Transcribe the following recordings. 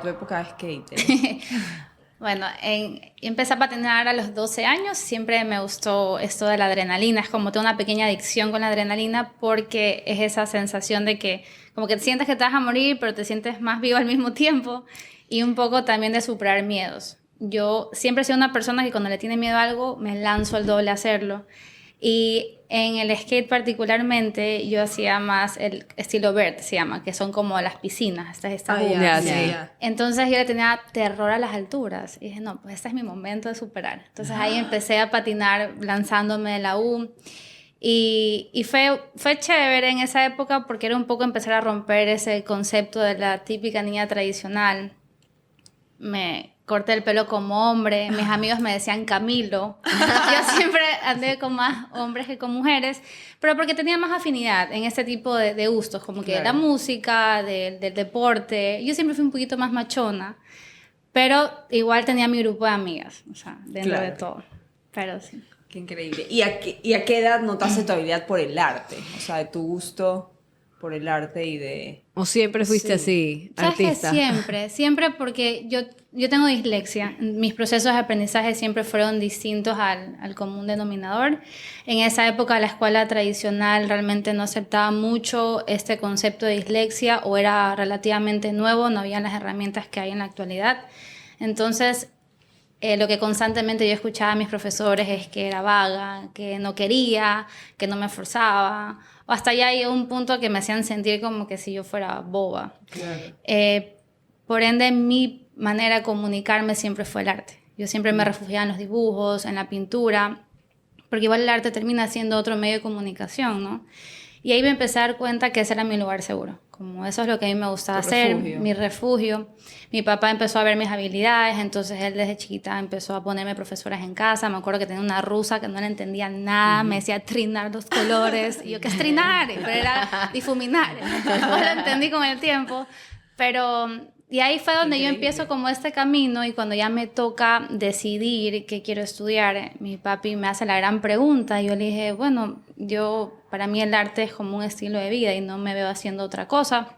tu época de skater? Bueno, empecé a patinar a los 12 años. Siempre me gustó esto de la adrenalina. Es como tengo una pequeña adicción con la adrenalina porque es esa sensación de que como que sientes que te vas a morir, pero te sientes más vivo al mismo tiempo. Y un poco también de superar miedos. Yo siempre he sido una persona que cuando le tiene miedo a algo, me lanzo el doble a hacerlo. Y en el skate particularmente, yo hacía más el estilo vert, se llama, que son como las piscinas, estas Ya, sí. sí. Entonces yo le tenía terror a las alturas. Y dije, no, pues este es mi momento de superar. Entonces ahí empecé a patinar lanzándome de la U. Y fue chévere en esa época porque era un poco empezar a romper ese concepto de la típica niña tradicional. Me corté el pelo como hombre, mis amigos me decían Camilo. Yo siempre andé con más hombres que con mujeres, pero porque tenía más afinidad en este tipo de gustos, como que la música, del deporte. Yo siempre fui un poquito más machona, pero igual tenía mi grupo de amigas, o sea, dentro de todo. Pero sí. Qué increíble. ¿Y a qué edad notaste tu habilidad por el arte? O sea, de tu gusto por el arte y de... ¿O siempre fuiste así, ¿Sabes artista? que siempre porque yo tengo dislexia. Mis procesos de aprendizaje siempre fueron distintos al común denominador. En esa época la escuela tradicional realmente no aceptaba mucho este concepto de dislexia o era relativamente nuevo, no había las herramientas que hay en la actualidad. Entonces, lo que constantemente yo escuchaba a mis profesores es que era vaga, que no quería, que no me esforzaba. O hasta ya llegó un punto que me hacían sentir como que si yo fuera boba. Claro. Por ende, mi manera de comunicarme siempre fue el arte. Yo siempre me refugiaba en los dibujos, en la pintura, porque igual el arte termina siendo otro medio de comunicación, ¿no? Y ahí me empecé a dar cuenta que ese era mi lugar seguro. Como eso es lo que a mí me gustaba hacer, mi refugio. Mi papá empezó a ver mis habilidades, entonces él desde chiquita empezó a ponerme profesoras en casa. Me acuerdo que tenía una rusa que no le entendía nada, me decía trinar los colores. Y yo, ¿qué es trinar? Pero era difuminar. Después lo entendí con el tiempo. Pero... Y ahí fue donde yo empiezo como este camino y cuando ya me toca decidir qué quiero estudiar, mi papi me hace la gran pregunta y yo le dije, bueno, para mí el arte es como un estilo de vida y no me veo haciendo otra cosa.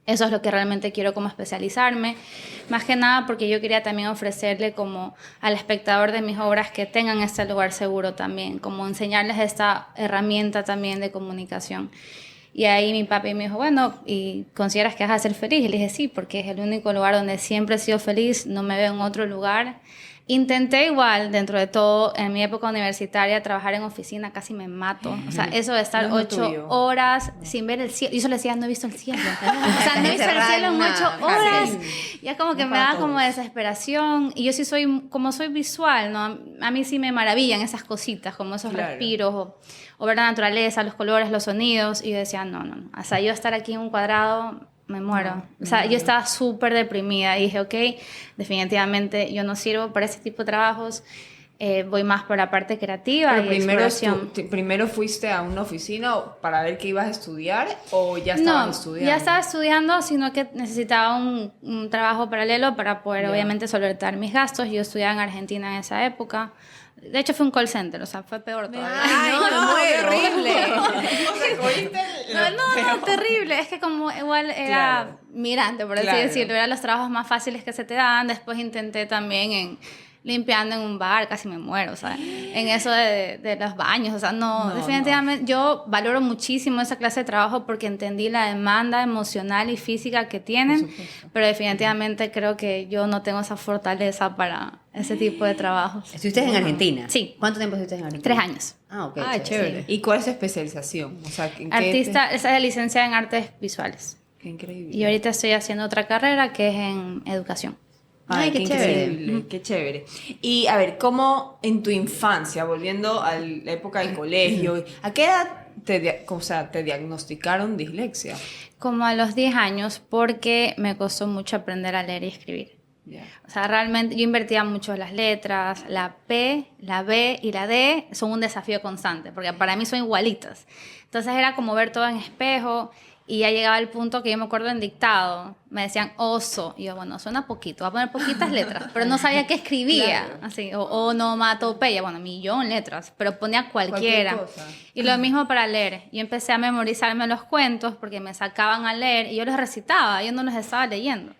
Eso es lo que realmente quiero como especializarme, más que nada porque yo quería también ofrecerle como al espectador de mis obras que tengan este lugar seguro también, como enseñarles esta herramienta también de comunicación. Y ahí mi papi me dijo, bueno, ¿y consideras que vas a ser feliz? Y le dije, sí, porque es el único lugar donde siempre he sido feliz, no me veo en otro lugar. Intenté igual, dentro de todo, en mi época universitaria, trabajar en oficina, casi me mato. O sea, eso de estar 8 horas sin ver el cielo. Yo solo decía, no he visto el cielo. O sea, no he visto el cielo en 8 horas. Ya como que me da como desesperación. Y yo sí como soy visual, ¿no? A mí sí me maravillan esas cositas, como esos respiros, o ver la naturaleza, los colores, los sonidos. Y yo decía, no. O sea, yo estar aquí en un cuadrado... me muero. O sea, yo estaba súper deprimida y dije, ok, definitivamente yo no sirvo para ese tipo de trabajos, voy más por la parte creativa. Pero y exploración. ¿Primero fuiste a una oficina para ver qué ibas a estudiar o ya estabas estudiando? Ya estaba estudiando, sino que necesitaba un trabajo paralelo para poder obviamente solventar mis gastos. Yo estudiaba en Argentina en esa época. De hecho fue un call center, o sea, fue peor todavía. ¡Ay, no, horrible! No, terrible. Es que como igual era migrante, por así decirlo, eran los trabajos más fáciles que se te dan. Después intenté también limpiando en un bar, casi me muero, o sea, en eso de los baños, o sea, definitivamente yo valoro muchísimo esa clase de trabajo porque entendí la demanda emocional y física que tienen, pero definitivamente creo que yo no tengo esa fortaleza para ese tipo de trabajos. ¿Estuviste en Argentina? Sí. ¿Cuánto tiempo estuviste en Argentina? 3 años. Ah, ok. Chévere. ¿Y cuál es tu especialización? O sea, Artista, esa es licenciada en artes visuales. Qué increíble. Y ahorita estoy haciendo otra carrera que es en educación. Ay, qué chévere. Increíble, qué chévere. Y a ver, ¿cómo en tu infancia, volviendo a la época del colegio, a qué edad te diagnosticaron dislexia? Como a los 10 años, porque me costó mucho aprender a leer y escribir. O sea, realmente yo invertía mucho en las letras, la P, la B y la D son un desafío constante, porque para mí son igualitas. Entonces era como ver todo en espejo y ya llegaba el punto que yo me acuerdo en dictado, me decían oso, y yo, bueno, suena poquito, voy a poner poquitas letras, pero no sabía qué escribía, así, o onomatopeya, bueno, 1.000.000 letras, pero ponía cualquiera. Y lo mismo para leer, yo empecé a memorizarme los cuentos porque me sacaban a leer y yo los recitaba, yo no los estaba leyendo.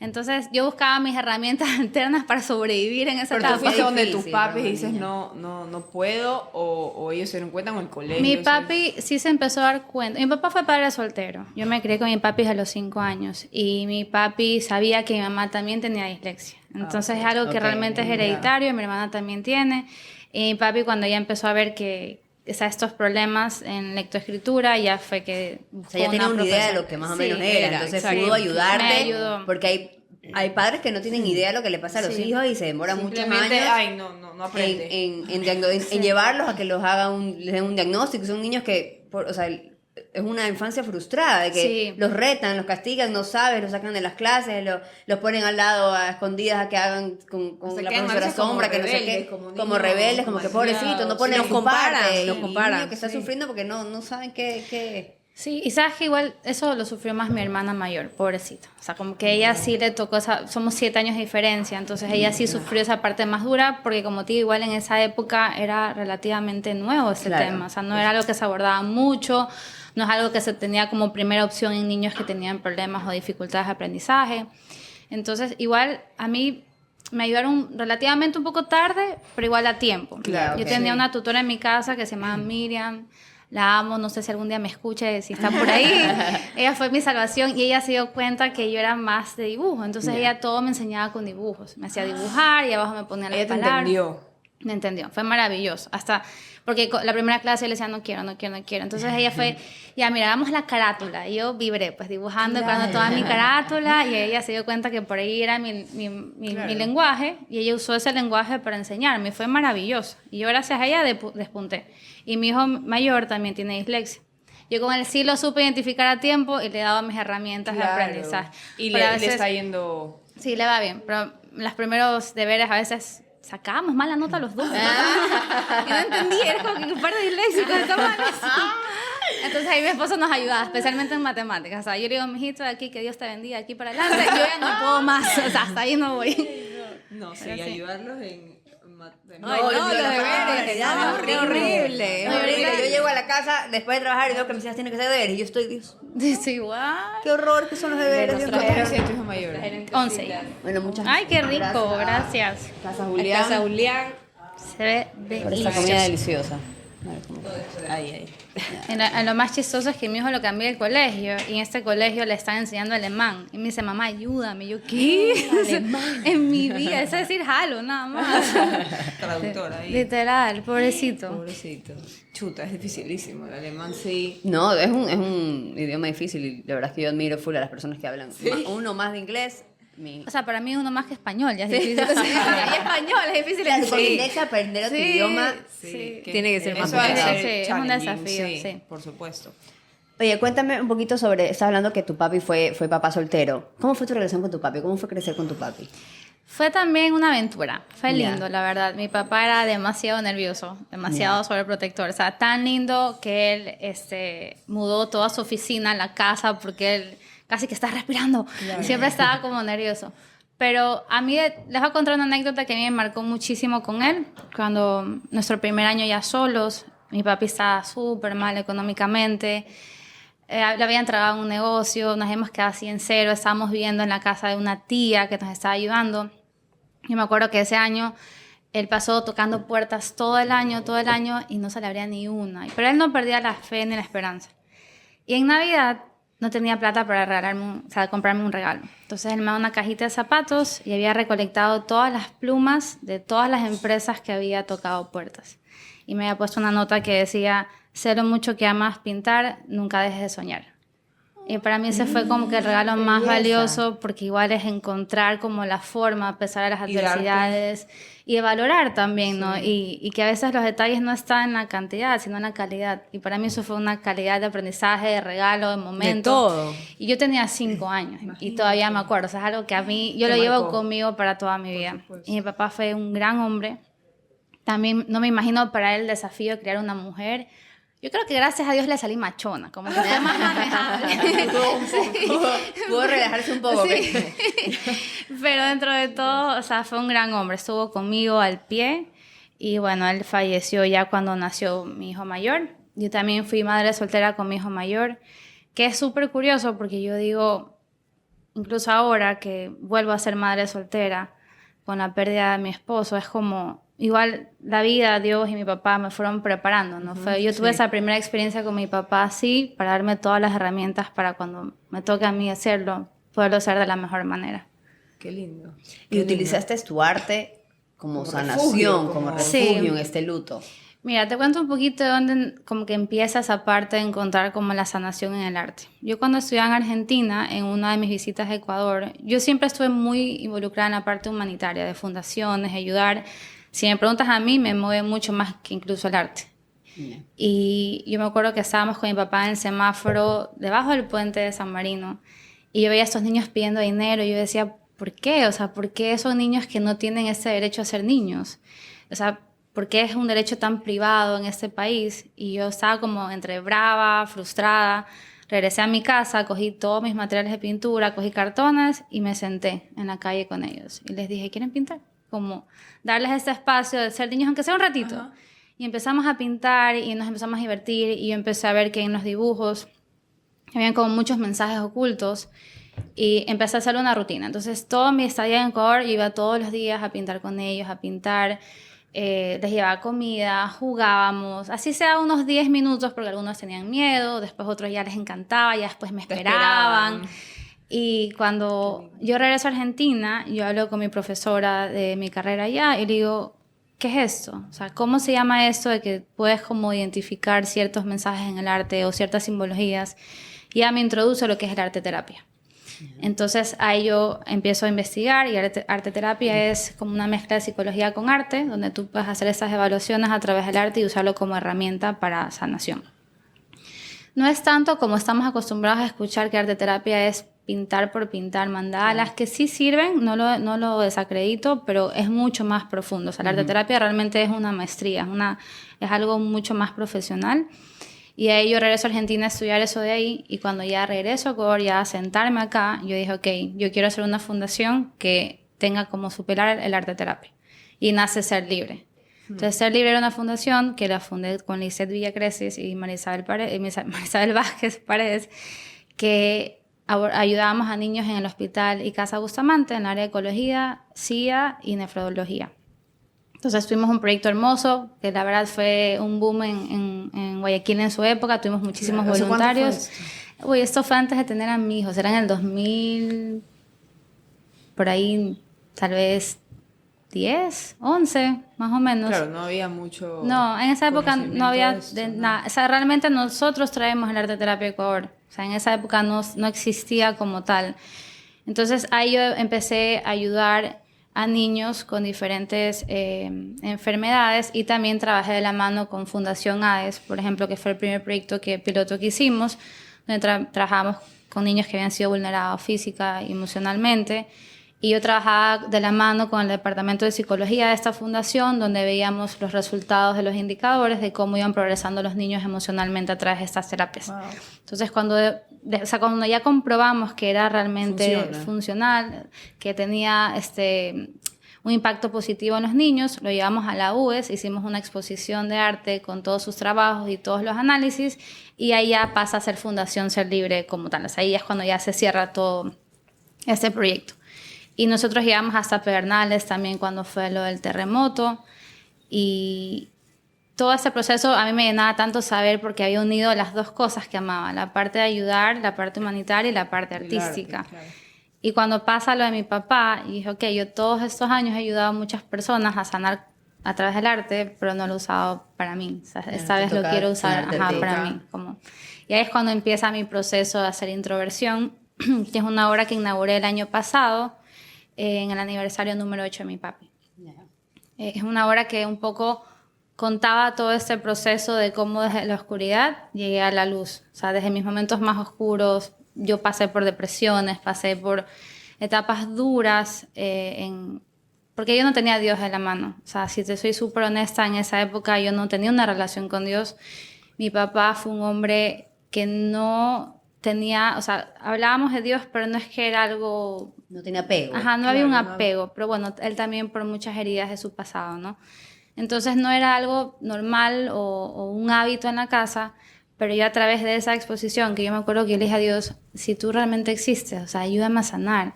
Entonces yo buscaba mis herramientas alternas para sobrevivir en esa Pero tú etapa. fuiste donde tus difícil papis para y una dices, niña. no puedo, o ellos se dieron cuenta en el colegio. Mi eso papi sí se empezó a dar cuenta. Mi papá fue padre soltero. Yo me crié con mi papi a los 5 años. Y mi papi sabía que mi mamá también tenía dislexia. Entonces es algo que Ok, realmente es hereditario. Mi hermana también tiene. Y mi papi, cuando ya empezó a ver que estos problemas en lectoescritura, ya fue que... O sea, ya tenía una idea de lo que más o menos era, entonces exacto. pudo ayudarte. Me ayudó. Porque hay padres que no tienen idea de lo que le pasa a los Sí. hijos y se demoran muchos Simplemente, años ay, no aprende. en llevarlos a que los hagan les den un diagnóstico. Son niños que, o sea, es una infancia frustrada, de que Sí. los retan, los castigan, no sabes, los sacan de las clases, los ponen al lado a escondidas a que hagan con Se la quedan a profesora veces como sombra, que no sé rebeldes, qué, como como niños rebeldes, como que malcriados. pobrecito, no Sí, ponen nos su comparan, parte, nos y comparan, niño que está sí. sufriendo porque no saben qué. Sí, y sabes que igual eso lo sufrió más mi hermana mayor, pobrecita. O sea, como que ella sí le tocó somos 7 años de diferencia, entonces ella sí sufrió esa parte más dura, porque como te digo, igual en esa época era relativamente nuevo ese Claro. tema. O sea, no era algo que se abordaba mucho, no es algo que se tenía como primera opción en niños que tenían problemas o dificultades de aprendizaje. Entonces, igual a mí me ayudaron relativamente un poco tarde, pero igual a tiempo. Claro, Yo ok. tenía una tutora en mi casa que se llamaba Miriam. La amo, no sé si algún día me escuche, si está por ahí. Ella fue mi salvación y ella se dio cuenta que yo era más de dibujo. Entonces ella todo me enseñaba con dibujos. Me hacía dibujar y abajo me ponía las Ella te palabras. entendió. Me entendió, fue maravilloso. Hasta porque la primera clase yo le decía, no quiero. Entonces ella fue, ya mira, hagamos la carátula. Y yo vibré, pues dibujando y pegando toda mi carátula. Y ella se dio cuenta que por ahí era mi lenguaje. Y ella usó ese lenguaje para enseñarme. Y fue maravilloso. Y yo, gracias a ella, despunté. Y mi hijo mayor también tiene dislexia. Yo con él sí lo supe identificar a tiempo y le daba mis herramientas de aprendizaje. Y Pero a le veces- está yendo... Sí, le va bien, pero los primeros deberes a veces sacábamos mala nota los dos. Y no entendí, era como que un par de disléxicos estaban así. Entonces ahí mi esposo nos ayudaba, especialmente en matemáticas. O sea, yo le digo, mijito, de aquí que Dios te bendiga, aquí para adelante. Yo ya no puedo más, o sea, hasta ahí no voy. No, sí, Pero sí. ayudarlos en... Ay, no, los deberes, ya, horrible. horrible. No, horrible. Yo llego a la casa después de trabajar y veo que mis hijas tienen que hacer deberes y yo estoy, Dios, Dice igual. qué horror que son los deberes. Dios mío. ¿Cuántos años tiene tu hijo mayor? 11 ya. Bueno, muchas Ay, qué rico, gracias. Casa Casa Julián. Se ve por esta comida delicioso. deliciosa. Ahí. En lo más chistoso es que mi hijo lo cambié del colegio y en este colegio le están enseñando alemán. Y me dice, mamá, ayúdame. Y yo, ¿qué? En mi vida, es decir, jalo, nada más. Traductora ahí. Literal, pobrecito. Pobrecito. Chuta, es dificilísimo. El alemán sí. No, es un idioma difícil y la verdad es que yo admiro full a las personas que hablan uno más de inglés. O sea, para mí uno más que español, ya es difícil. Y español es difícil. Claro, con Sí. inglés aprender otro Sí. idioma. Sí. Tiene que ser más eso ha de complicado. ser Sí, es un challenging, desafío, sí. por supuesto. Oye, cuéntame un poquito sobre, estás hablando que tu papi fue papá soltero. ¿Cómo fue tu relación con tu papi? ¿Cómo fue crecer con tu papi? Fue también una aventura, fue Ya. lindo, la verdad. Mi papá era demasiado nervioso, demasiado sobreprotector, o sea, tan lindo que él mudó toda su oficina a la casa porque él casi que está respirando, siempre estaba como nervioso. Pero a mí, les voy a contar una anécdota que a mí me marcó muchísimo con él. Cuando nuestro primer año ya solos, mi papi estaba súper mal económicamente. Le habían trabado un negocio, nos habíamos quedado así en cero, estábamos viviendo en la casa de una tía que nos estaba ayudando. Yo me acuerdo que ese año él pasó tocando puertas todo el año y no se le abría ni una. Pero él no perdía la fe ni la esperanza. Y en Navidad no tenía plata para comprarme un regalo. Entonces él me da una cajita de zapatos y había recolectado todas las plumas de todas las empresas que había tocado puertas. Y me había puesto una nota que decía, sé lo mucho que amas pintar, nunca dejes de soñar. Y para mí ese fue como que el regalo más valioso, porque igual es encontrar como la forma a pesar de las Y darte. adversidades y de valorar también, ¿no? Y que a veces los detalles no están en la cantidad, sino en la calidad. Y para mí eso fue una calidad de aprendizaje, de regalo, de momento. De todo. Y yo tenía 5 años y todavía me acuerdo. O sea, es algo que a mí, yo Te lo llevo marcó. conmigo para toda mi vida. supuesto. Y mi papá fue un gran hombre. También no me imagino para él el desafío de criar una mujer. Yo creo que gracias a Dios le salí machona, como que fue más manejable. Pudo relajarse un poco. Sí. Pero dentro de todo, o sea, fue un gran hombre. Estuvo conmigo al pie y bueno, él falleció ya cuando nació mi hijo mayor. Yo también fui madre soltera con mi hijo mayor, que es súper curioso porque yo digo, incluso ahora que vuelvo a ser madre soltera, con la pérdida de mi esposo, es como, igual la vida, Dios y mi papá me fueron preparando, ¿no? Yo tuve esa primera experiencia con mi papá así, para darme todas las herramientas para cuando me toque a mí hacerlo, poderlo hacer de la mejor manera. Qué lindo. Y utilizaste tu arte como sanación, refugio, como como- refugio Sí. en este luto. Mira, te cuento un poquito de dónde como que empieza esa parte de encontrar como la sanación en el arte. Yo cuando estudiaba en Argentina, en una de mis visitas a Ecuador, yo siempre estuve muy involucrada en la parte humanitaria, de fundaciones, ayudar. Si me preguntas a mí, me mueve mucho más que incluso el arte. Y yo me acuerdo que estábamos con mi papá en el semáforo debajo del puente de San Marino y yo veía a estos niños pidiendo dinero y yo decía, ¿por qué? O sea, ¿por qué esos niños que no tienen ese derecho a ser niños? O sea, ¿por qué es un derecho tan privado en este país? Y yo estaba como entre brava, frustrada. Regresé a mi casa, cogí todos mis materiales de pintura, cogí cartones y me senté en la calle con ellos. Y les dije, ¿quieren pintar? Como darles este espacio de ser niños, aunque sea un ratito. Ajá. Y empezamos a pintar y nos empezamos a divertir y yo empecé a ver que en los dibujos habían como muchos mensajes ocultos y empecé a hacer una rutina. Entonces, toda mi estadía en Ecuador, yo iba todos los días a pintar con ellos, a pintar, les llevaba comida, jugábamos, así sea unos 10 minutos porque algunos tenían miedo, después otros ya les encantaba, ya después me Te esperaban. esperaban. Y cuando yo regreso a Argentina, yo hablo con mi profesora de mi carrera allá y le digo, ¿qué es esto? O sea, ¿cómo se llama esto de que puedes como identificar ciertos mensajes en el arte o ciertas simbologías? Y ella me introduce lo que es el arte terapia. Entonces ahí yo empiezo a investigar y arte terapia es como una mezcla de psicología con arte, donde tú puedes hacer esas evaluaciones a través del arte y usarlo como herramienta para sanación. No es tanto como estamos acostumbrados a escuchar que arte terapia es pintar por pintar mandalas, que sí sirven, no lo desacredito, pero es mucho más profundo. O sea, la arte terapia realmente es una maestría, es algo mucho más profesional. Y ahí yo regreso a Argentina a estudiar eso de ahí, y cuando ya regreso a Ecuador, ya a sentarme acá, yo dije, ok, yo quiero hacer una fundación que tenga como su pilar el arte terapia. Y nace Ser Libre. Entonces, Ser Libre era una fundación que la fundé con Lisette Villacresis y Marisabel Vázquez Paredes, que ayudábamos a niños en el hospital y Casa Bustamante en el área de ecología, CIA y nefrología. Entonces tuvimos un proyecto hermoso, que la verdad fue un boom en Guayaquil en su época, tuvimos muchísimos ¿Hace cuánto voluntarios. fue Uy, esto fue antes de tener a mi hijo, era en el 2000, por ahí tal vez 10, 11, más o menos. Claro, no había mucho. No, en esa época no había conocimiento de esto, ¿no? nada. O sea, realmente nosotros traemos el arte terapia a Ecuador. O sea, en esa época no existía como tal. Entonces ahí yo empecé a ayudar a niños con diferentes enfermedades y también trabajé de la mano con Fundación ADES, por ejemplo, que fue el primer proyecto piloto que hicimos, donde trabajamos con niños que habían sido vulnerados física y emocionalmente. Y yo trabajaba de la mano con el departamento de psicología de esta fundación, donde veíamos los resultados de los indicadores de cómo iban progresando los niños emocionalmente a través de estas terapias. Wow. Entonces, cuando ya comprobamos que era realmente Funciona. funcional, que tenía un impacto positivo en los niños, lo llevamos a la UES, hicimos una exposición de arte con todos sus trabajos y todos los análisis, y ahí ya pasa a ser Fundación Ser Libre como tal. O sea, ahí es cuando ya se cierra todo este proyecto. Y nosotros llegamos hasta Pedernales también cuando fue lo del terremoto. Y todo ese proceso a mí me llenaba tanto saber porque había unido las dos cosas que amaba. La parte de ayudar, la parte humanitaria y la parte El arte, artística. claro. Y cuando pasa lo de mi papá, y dije, ok, yo todos estos años he ayudado a muchas personas a sanar a través del arte, pero no lo he usado para mí. O sea, esta te vez lo toca quiero usar sanarte a ti. para mí. Y ahí es cuando empieza mi proceso de hacer introversión, que es una obra que inauguré el año pasado, en el aniversario número 8 de mi papi. Es una obra que un poco contaba todo este proceso de cómo desde la oscuridad llegué a la luz. O sea, desde mis momentos más oscuros, yo pasé por depresiones, pasé por etapas duras, porque yo no tenía a Dios en la mano. O sea, si te soy súper honesta, en esa época yo no tenía una relación con Dios. Mi papá fue un hombre que no tenía, o sea, hablábamos de Dios, pero no es que era algo... No tenía apego. Ajá, no había un Claro, no. apego, pero bueno, él también por muchas heridas de su pasado, ¿no? Entonces no era algo normal o un hábito en la casa, Pero yo a través de esa exposición, que yo me acuerdo que yo le dije a Dios, si tú realmente existes, o sea, ayúdame a sanar.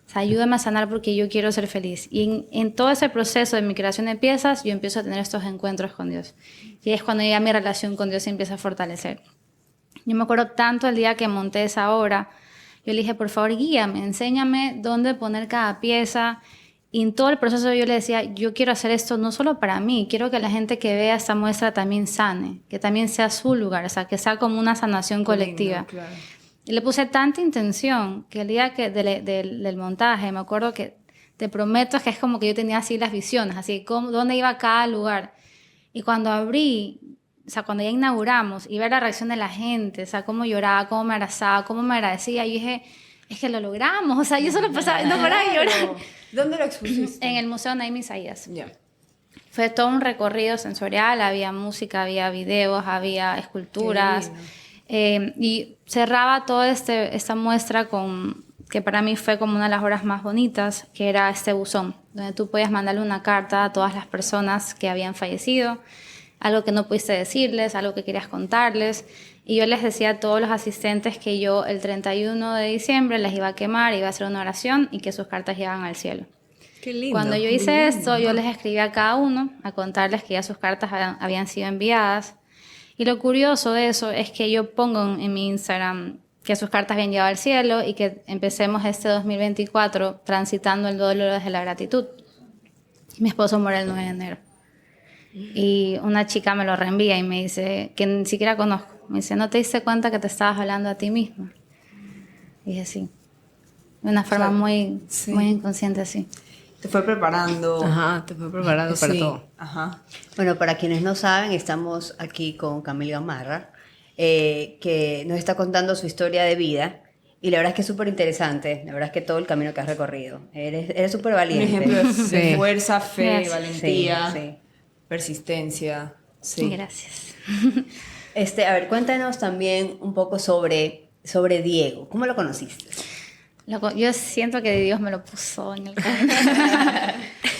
O sea, ayúdame a sanar porque yo quiero ser feliz. Y en todo ese proceso de mi creación de piezas, yo empiezo a tener estos encuentros con Dios. Y es cuando ya mi relación con Dios se empieza a fortalecer. Yo me acuerdo tanto el día que monté esa obra, yo le dije, por favor, guíame, enséñame dónde poner cada pieza. Y en todo el proceso yo le decía, yo quiero hacer esto no solo para mí, quiero que la gente que vea esta muestra también sane, que también sea su lugar, o sea, que sea como una sanación colectiva. Lindo, claro. Y le puse tanta intención que el día del montaje, me acuerdo que te prometo que es como que yo tenía así las visiones, así como dónde iba cada lugar. Y cuando abrí, o sea, cuando ya inauguramos y ver la reacción de la gente, o sea, cómo lloraba, cómo me abrazaba, cómo me agradecía, yo dije, es que lo logramos, o sea, yo solo pasaba, no paraba de llorar. ¿Dónde lo expusiste? En el Museo Naim Isaías. Ya. Fue todo un recorrido sensorial, había música, había videos, había esculturas. Y cerraba toda esta muestra con, que para mí fue como una de las obras más bonitas, que era este buzón, donde tú podías mandarle una carta a todas las personas que habían fallecido, algo que no pudiste decirles, algo que querías contarles. Y yo les decía a todos los asistentes que yo el 31 de diciembre les iba a quemar, iba a hacer una oración y que sus cartas llegaban al cielo. Qué lindo. Cuando yo hice esto, yo les escribí a cada uno a contarles que ya sus cartas habían sido enviadas. Y lo curioso de eso es que yo pongo en mi Instagram que sus cartas habían llegado al cielo y que empecemos este 2024 transitando el dolor desde la gratitud. Mi esposo muere el 9 de enero. Y una chica me lo reenvía y me dice, que ni siquiera conozco, me dice, ¿no te diste cuenta que te estabas hablando a ti misma? Y dije, sí. De una forma muy inconsciente, así. Te fue preparando. Ajá, te fue preparado para Sí, todo. Ajá. Bueno, para quienes no saben, estamos aquí con Camille Gamarra, que nos está contando su historia de vida. Y la verdad es que es súper interesante. La verdad es que todo el camino que has recorrido. Eres súper Un valiente. ejemplo de Sí. fuerza, fe, Gracias. valentía, Sí, sí. persistencia. Sí. Gracias. A ver, cuéntanos también un poco sobre Diego. ¿Cómo lo conociste? Yo siento que Dios me lo puso en el camino.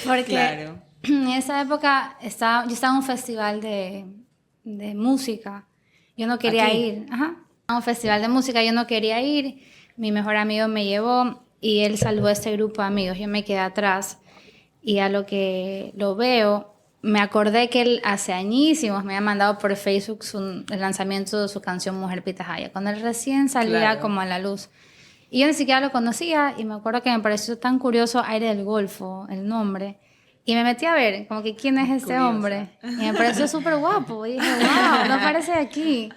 Porque Claro. en esa época yo estaba en un festival de música. Yo no quería ¿Aquí? ir. Ajá. A un festival de música yo no quería ir. Mi mejor amigo me llevó y él salvó a este grupo de amigos. Yo me quedé atrás y a lo que lo veo, me acordé que él hace añísimos me había mandado por Facebook el lanzamiento de su canción Mujer Pitahaya, cuando él recién salía Claro. como a la luz. Y yo ni siquiera lo conocía y me acuerdo que me pareció tan curioso Aire del Golfo, el nombre. Y me metí a ver, como que quién es este Curiosa. hombre. Y me pareció súper guapo. Y dije, wow, no parece de aquí.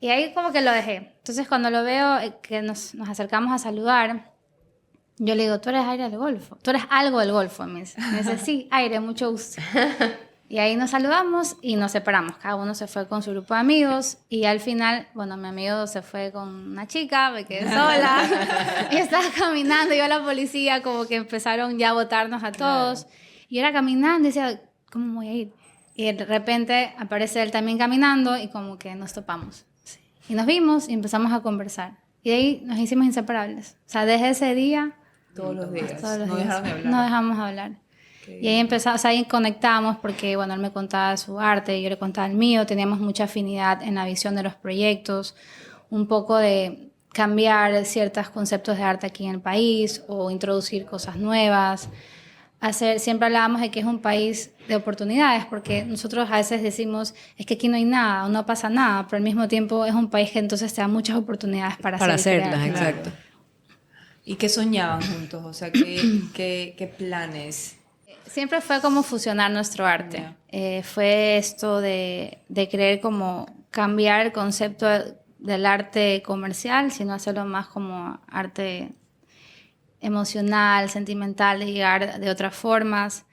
Y ahí como que lo dejé. Entonces cuando lo veo, que nos acercamos a saludar, yo le digo, tú eres Aire del Golfo. Tú eres algo del Golfo. Me dice, sí, Aire, mucho gusto. Y ahí nos saludamos y nos separamos. Cada uno se fue con su grupo de amigos. Y al final, bueno, mi amigo se fue con una chica, me quedé sola. Y estaba caminando, yo a la policía, como que empezaron ya a botarnos a todos. Y yo era caminando y decía, ¿cómo voy a ir? Y de repente aparece él también caminando y como que nos topamos. Y nos vimos y empezamos a conversar. Y de ahí nos hicimos inseparables. O sea, desde ese día... Todos los días. Todos los No días. dejaron de hablar. No dejamos de hablar. Y ahí empezamos, o sea, ahí conectamos porque, bueno, él me contaba su arte, yo le contaba el mío, teníamos mucha afinidad en la visión de los proyectos, un poco de cambiar ciertos conceptos de arte aquí en el país o introducir cosas nuevas. Siempre hablábamos de que es un país de oportunidades, porque nosotros a veces decimos, es que aquí no hay nada o no pasa nada, pero al mismo tiempo es un país que entonces te da muchas oportunidades para hacer y hacerlas, crear. exacto. ¿Y qué soñaban juntos? O sea, ¿qué planes? Siempre fue como fusionar nuestro arte. Fue esto de querer como cambiar el concepto del arte comercial, sino hacerlo más como arte emocional, sentimental, de llegar de otras formas.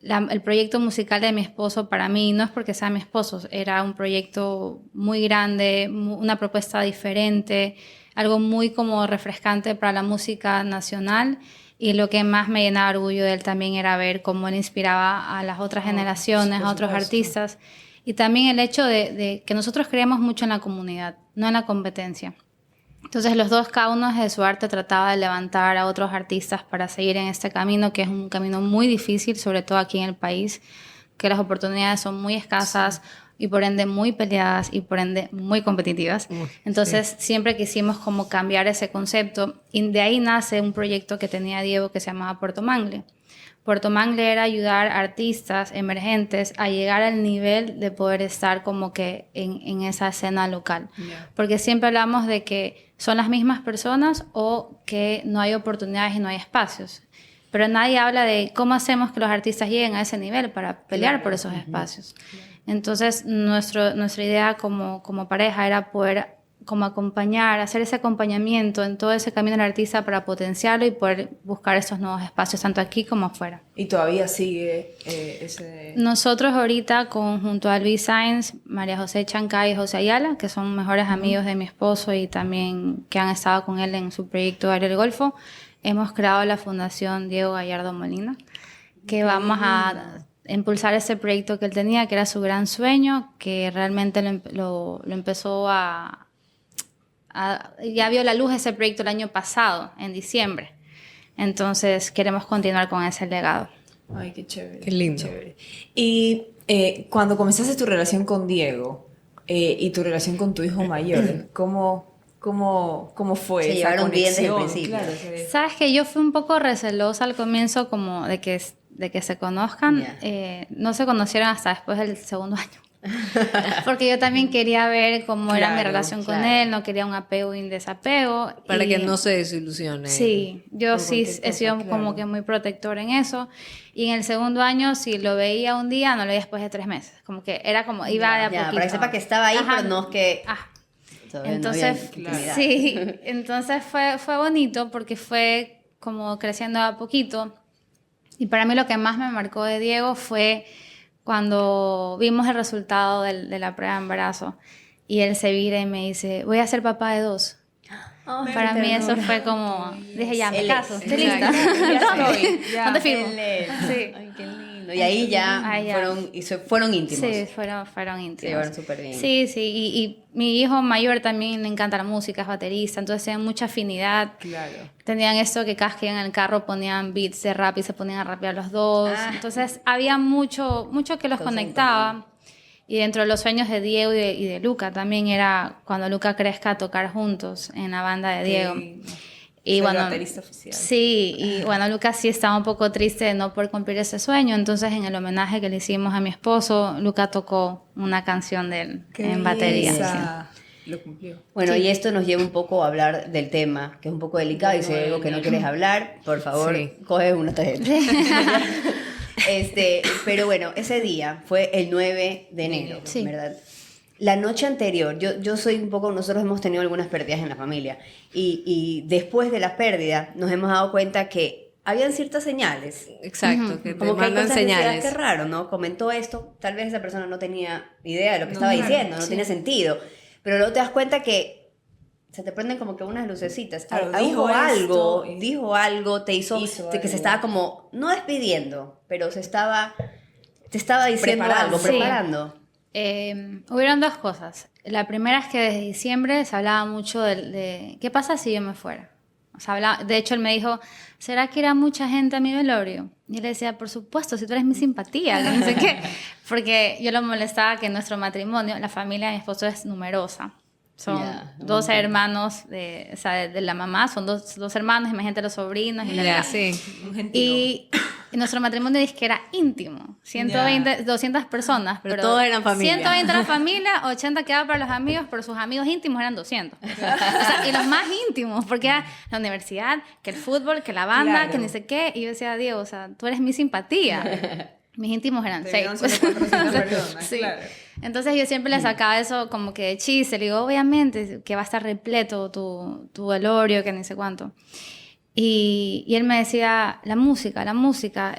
El proyecto musical de mi esposo para mí no es porque sea mi esposo, era un proyecto muy grande, una propuesta diferente, algo muy como refrescante para la música nacional. Y lo que más me llenaba de orgullo de él también era ver cómo él inspiraba a las otras generaciones, por a otros supuesto. artistas. Y también el hecho de que nosotros creemos mucho en la comunidad, no en la competencia. Entonces los dos, cada uno de su arte trataba de levantar a otros artistas para seguir en este camino, que es un camino muy difícil, sobre todo aquí en el país, que las oportunidades son muy escasas. y por ende muy peleadas y por ende muy competitivas. Entonces siempre quisimos como cambiar ese concepto y de ahí nace un proyecto que tenía Diego que se llamaba Puerto Mangle. Puerto Mangle era ayudar a artistas emergentes a llegar al nivel de poder estar como que en esa escena local. Porque siempre hablamos de que son las mismas personas o que no hay oportunidades y no hay espacios. Pero nadie habla de cómo hacemos que los artistas lleguen a ese nivel para pelear por esos espacios. Entonces, nuestra idea como pareja era poder como acompañar, hacer ese acompañamiento en todo ese camino del artista para potenciarlo y poder buscar esos nuevos espacios, tanto aquí como afuera. ¿Y todavía sigue ese...? Nosotros ahorita, junto a Luis Sáenz, María José Chancay y José Ayala, que son mejores amigos de mi esposo y también que han estado con él en su proyecto Área del Golfo, hemos creado la Fundación Diego Gallardo Molina, que vamos a impulsar ese proyecto que él tenía, que era su gran sueño, que realmente lo empezó ya vio la luz ese proyecto el año pasado, en diciembre. Entonces queremos continuar con ese legado. Ay, qué chévere. Qué lindo. Qué chévere. Y cuando comenzaste tu relación con Diego y tu relación con tu hijo mayor, ¿cómo fue Se esa llevaron bien desde el conexión? principio. Claro, Sabes que yo fui un poco recelosa al comienzo como de que se conozcan. Yeah. No se conocieron hasta después del segundo año. Porque yo también quería ver cómo era mi Claro, relación con claro. él, no quería un apego y un desapego. Para y que no se desilusione. Sí, yo por sí cualquier he sido cosa, como claro. que muy protector en eso. Y en el segundo año, si lo veía un día, no lo veía después de 3 meses. Como que era como, iba de a Ya, poquito. para que sepa que estaba ahí, Ajá. pero no es que Ah, todavía entonces, no había intimidad. sí, entonces fue bonito porque fue como creciendo a poquito. Y para mí lo que más me marcó de Diego fue cuando vimos el resultado de la prueba de embarazo y él se vira y me dice, voy a ser papá de 2. Ay, Para qué mí eso ternura. fue como, dije ya, me Él caso, es. estoy lista. Exacto. ¿Dónde? Ya. ¿Dónde firmo? Él es. Sí. Ay, qué lindo. Y ahí ya Ahí ya. fueron íntimos. Sí, fueron íntimos. Se llevaron súper bien. Sí, sí, y mi hijo mayor también le encanta la música, es baterista, entonces tenían mucha afinidad. Claro. Tenían esto que cada que iban en el carro ponían beats de rap y se ponían a rapear los dos. Ah. Entonces había mucho que los Cosas conectaba. Y dentro de los sueños de Diego y de Luca también era cuando Luca crezca tocar juntos en la banda de Diego. Y Ser bueno, baterista oficial. sí, y bueno, Lucas sí estaba un poco triste de no poder cumplir ese sueño, entonces en el homenaje que le hicimos a mi esposo, Luca tocó una canción de él en batería. Belleza. Lo cumplió. Bueno, Sí. y esto nos lleva un poco a hablar del tema, que es un poco delicado, y si hay algo que no quieres hablar, por favor, Sí. coge una tarjeta. Pero bueno, ese día fue el 9 de enero, Sí. ¿verdad? La noche anterior, yo soy un poco, nosotros hemos tenido algunas pérdidas en la familia, y después de la pérdida nos hemos dado cuenta que habían ciertas señales. Exacto, que te Como que hay mandan cosas que decías, señales. qué raro, ¿no? Comentó esto, tal vez esa persona no tenía idea de lo que No, estaba claro, diciendo, no sí. tenía sentido, pero luego te das cuenta que se te prenden como que unas lucecitas. Claro, Hubo dijo algo, esto y- dijo algo, te hizo que algo. se estaba como, no despidiendo, pero te estaba diciendo Preparando. algo, Sí. preparando. Hubieron 2 cosas. La primera es que desde diciembre se hablaba mucho de ¿qué pasa si yo me fuera? O sea, de hecho, él me dijo, ¿será que irá mucha gente a mi velorio? Y él le decía, por supuesto, si tú eres mi simpatía, que no sé qué. Porque yo lo molestaba que en nuestro matrimonio, la familia de mi esposo es numerosa. Son Ya, 12 hermanos, o sea, de la mamá, son dos hermanos, imagínate los sobrinos. Y Ya, sí. Un gentío. y nuestro matrimonio dice que era íntimo, 120, 200 personas, Pero todos eran familia. 120 la familia, 80 quedaba para los amigos, pero sus amigos íntimos eran 200. O sea, y los más íntimos, porque era la universidad, que el fútbol, que la banda, Claro. que ni sé qué. Y yo decía, Diego, o sea, tú eres mi simpatía. Mis íntimos eran 6. Debieron ser 400 personas, Sí. claro. Entonces yo siempre le sacaba eso como que de chiste. Le digo, obviamente, que va a estar repleto tu velorio, que ni sé cuánto. Y él me decía, la música,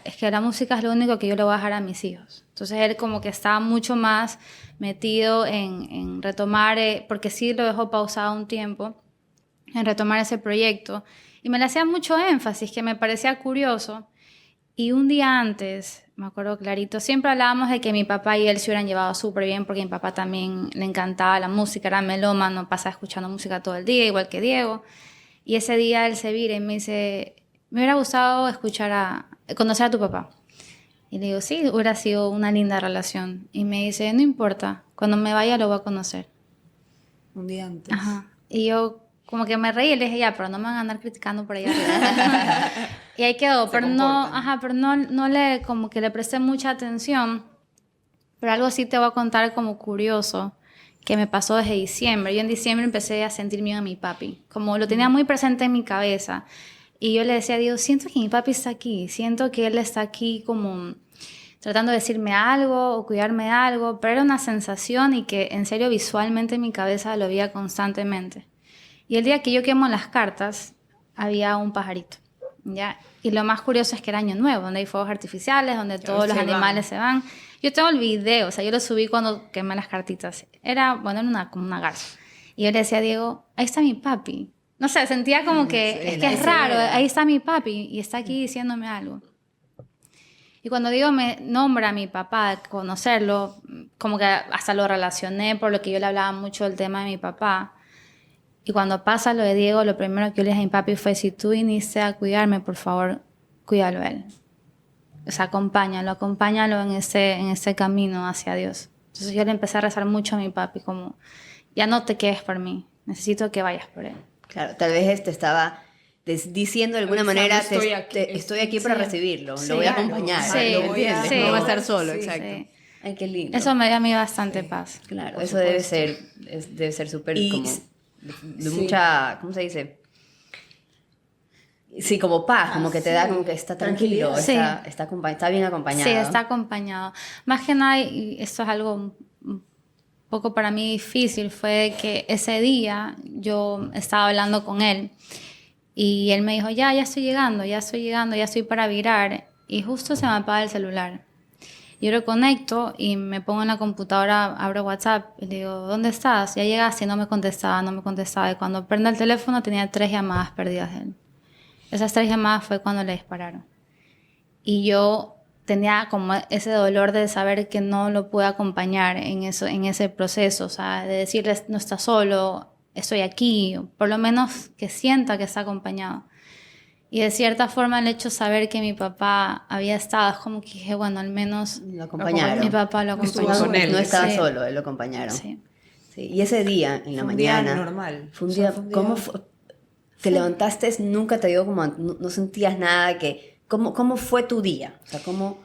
es que la música es lo único que yo le voy a dejar a mis hijos. Entonces él como que estaba mucho más metido en retomar, porque sí lo dejó pausado un tiempo, en retomar ese proyecto. Y me le hacía mucho énfasis, que me parecía curioso. Y un día antes, me acuerdo clarito, siempre hablábamos de que mi papá y él se hubieran llevado súper bien, porque mi papá también le encantaba la música, era melómano, pasaba escuchando música todo el día, igual que Diego. Y ese día él se vira y me dice, me hubiera gustado conocer a tu papá. Y le digo, sí, hubiera sido una linda relación. Y me dice, no importa, Cuando me vaya lo voy a conocer. Un día antes. Ajá. Y yo como que me reí y le dije, ya, pero no me van a andar criticando por allá arriba. Y ahí quedó, pero no, pero no le, como que le presté mucha atención. Pero algo sí te voy a contar como curioso, que me pasó desde diciembre. Yo en diciembre empecé a sentir miedo a mi papi, como lo tenía muy presente en mi cabeza. Y yo le decía a Dios, siento que mi papi está aquí, siento que él está aquí como tratando de decirme algo o cuidarme de algo, pero era una sensación y que en serio visualmente en mi cabeza lo veía constantemente. Y el día que yo quemo las cartas, había un pajarito, ¿ya? Y lo más curioso es que era Año Nuevo, donde hay fuegos artificiales, donde todos los animales se van. Yo tengo el video, o sea, yo lo subí cuando quemé las cartitas. Era como una garza. Y yo le decía a Diego, ahí está mi papi. No sé, sentía como que, es raro, ahí está mi papi y está aquí diciéndome algo. Y cuando Diego me nombra a mi papá, conocerlo, como que hasta lo relacioné por lo que yo le hablaba mucho del tema de mi papá. Y cuando pasa lo de Diego, lo primero que yo le dije a mi papi fue, si tú viniste a cuidarme, por favor, cuídalo a él. O sea, acompáñalo en ese camino hacia Dios. Entonces yo le empecé a rezar mucho a mi papi, como, ya no te quedes por mí, necesito que vayas por él. Claro, tal vez te estaba diciendo de alguna manera, estoy aquí para recibirlo, lo voy a acompañar. Sí, ¿Lo entiendes? sí. No va a estar solo, Sí, exacto. Sí. Ay, qué lindo. Eso me dio a mí bastante paz. Claro, Por eso debe ser súper Y como de mucha, ¿cómo se dice? Sí, como paz, como que te da como que está tranquilo, Sí. está bien acompañado. Sí, está acompañado. Más que nada, y esto es algo un poco para mí difícil, fue que ese día yo estaba hablando con él y él me dijo, ya estoy llegando, ya estoy para virar, y justo se me apaga el celular. Yo lo conecto y me pongo en la computadora, abro WhatsApp y le digo, ¿dónde estás? Ya llegaste y no me contestaba. Y cuando prendo el teléfono tenía 3 llamadas perdidas de él. Esas 3 llamadas fue cuando le dispararon. Y yo tenía como ese dolor de saber que no lo pude acompañar en ese proceso. O sea, de decirle, no está solo, estoy aquí. O por lo menos que sienta que está acompañado. Y de cierta forma el hecho de saber que mi papá había estado, es como que dije, bueno, al menos Lo acompañaron. mi papá lo acompañó. Estuvo con él. No estaba Sí. solo, él lo acompañaron. Sí. Sí, y ese día, en la Fue un mañana... día normal. Fue un O sea, día... fue un día- ¿Cómo fue? ¿Te levantaste? Nunca te dio como... No sentías nada que... ¿Cómo fue tu día? O sea, ¿cómo...?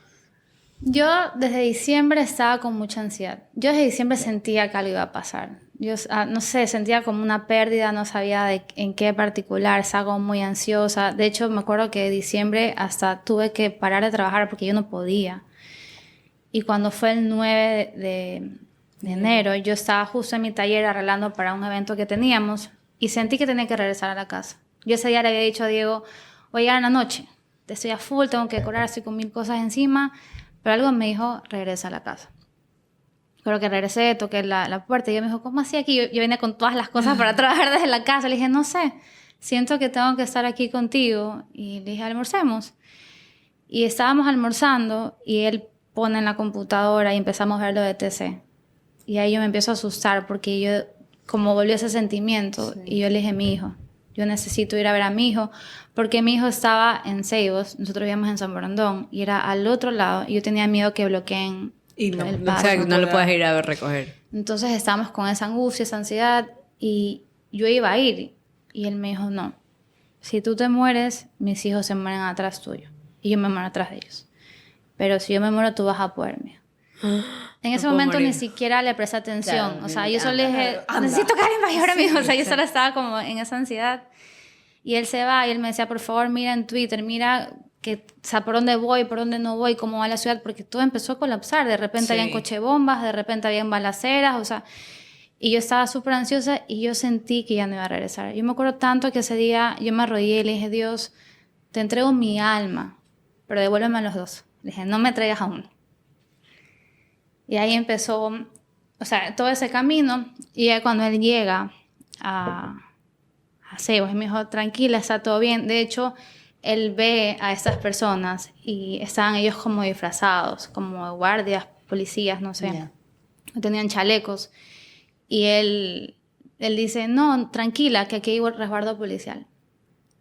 Yo desde diciembre estaba con mucha ansiedad. Yo desde diciembre sentía que algo iba a pasar. Yo, no sé, sentía como una pérdida, no sabía en qué particular, estaba como muy ansiosa. De hecho, me acuerdo que en diciembre hasta tuve que parar de trabajar porque yo no podía. Y cuando fue el 9 de enero, yo estaba justo en mi taller arreglando para un evento que teníamos y sentí que tenía que regresar a la casa. Yo ese día le había dicho a Diego, voy a llegar en la noche, estoy a full, tengo que decorar, estoy con 1000 cosas encima, pero algo me dijo, regresa a la casa. Creo que regresé, toqué la puerta y ella me dijo, ¿cómo así aquí? Yo venía con todas las cosas para trabajar desde la casa. Le dije, no sé, siento que tengo que estar aquí contigo. Y le dije, almorcemos. Y estábamos almorzando y él pone en la computadora y empezamos a ver lo de TC. Y ahí yo me empiezo a asustar porque yo, como volvió ese sentimiento, y yo le dije, mi hijo, yo necesito ir a ver a mi hijo, porque mi hijo estaba en Ceibos, nosotros vivíamos en San Borondón, y era al otro lado, y yo tenía miedo que bloqueen Y no, el no, paso. Exacto, no lo puedes ir a ver recoger. Entonces estábamos con esa angustia, esa ansiedad, y yo iba a ir, y él me dijo, no, si tú te mueres, mis hijos se mueren atrás tuyo, y yo me muero atrás de ellos. Pero si yo me muero, tú vas a poder, mijo. En ese puedo momento morir. ni siquiera le presté atención. Claro, o sea, yo solo le dije, anda. necesito que alguien vaya ahora mismo. O sea, yo solo estaba como en esa ansiedad. Y él se va y él me decía, por favor, mira en Twitter, mira que, o sea, por dónde voy, por dónde no voy, cómo va la ciudad, porque todo empezó a colapsar. De repente Sí. habían cochebombas, de repente habían balaceras, o sea, y yo estaba súper ansiosa y yo sentí que ya no iba a regresar. Yo me acuerdo tanto que ese día yo me arrodillé y le dije, Dios, te entrego mi alma, pero devuélveme a los 2. Le dije, no me traigas a uno. Y ahí empezó, o sea, todo ese camino. Y ya cuando él llega a Ceibos, me dijo, tranquila, está todo bien. De hecho, él ve a estas personas y estaban ellos como disfrazados, como guardias, policías, no sé. Ya. Tenían chalecos. Y él dice, no, tranquila, que aquí hay resguardo policial.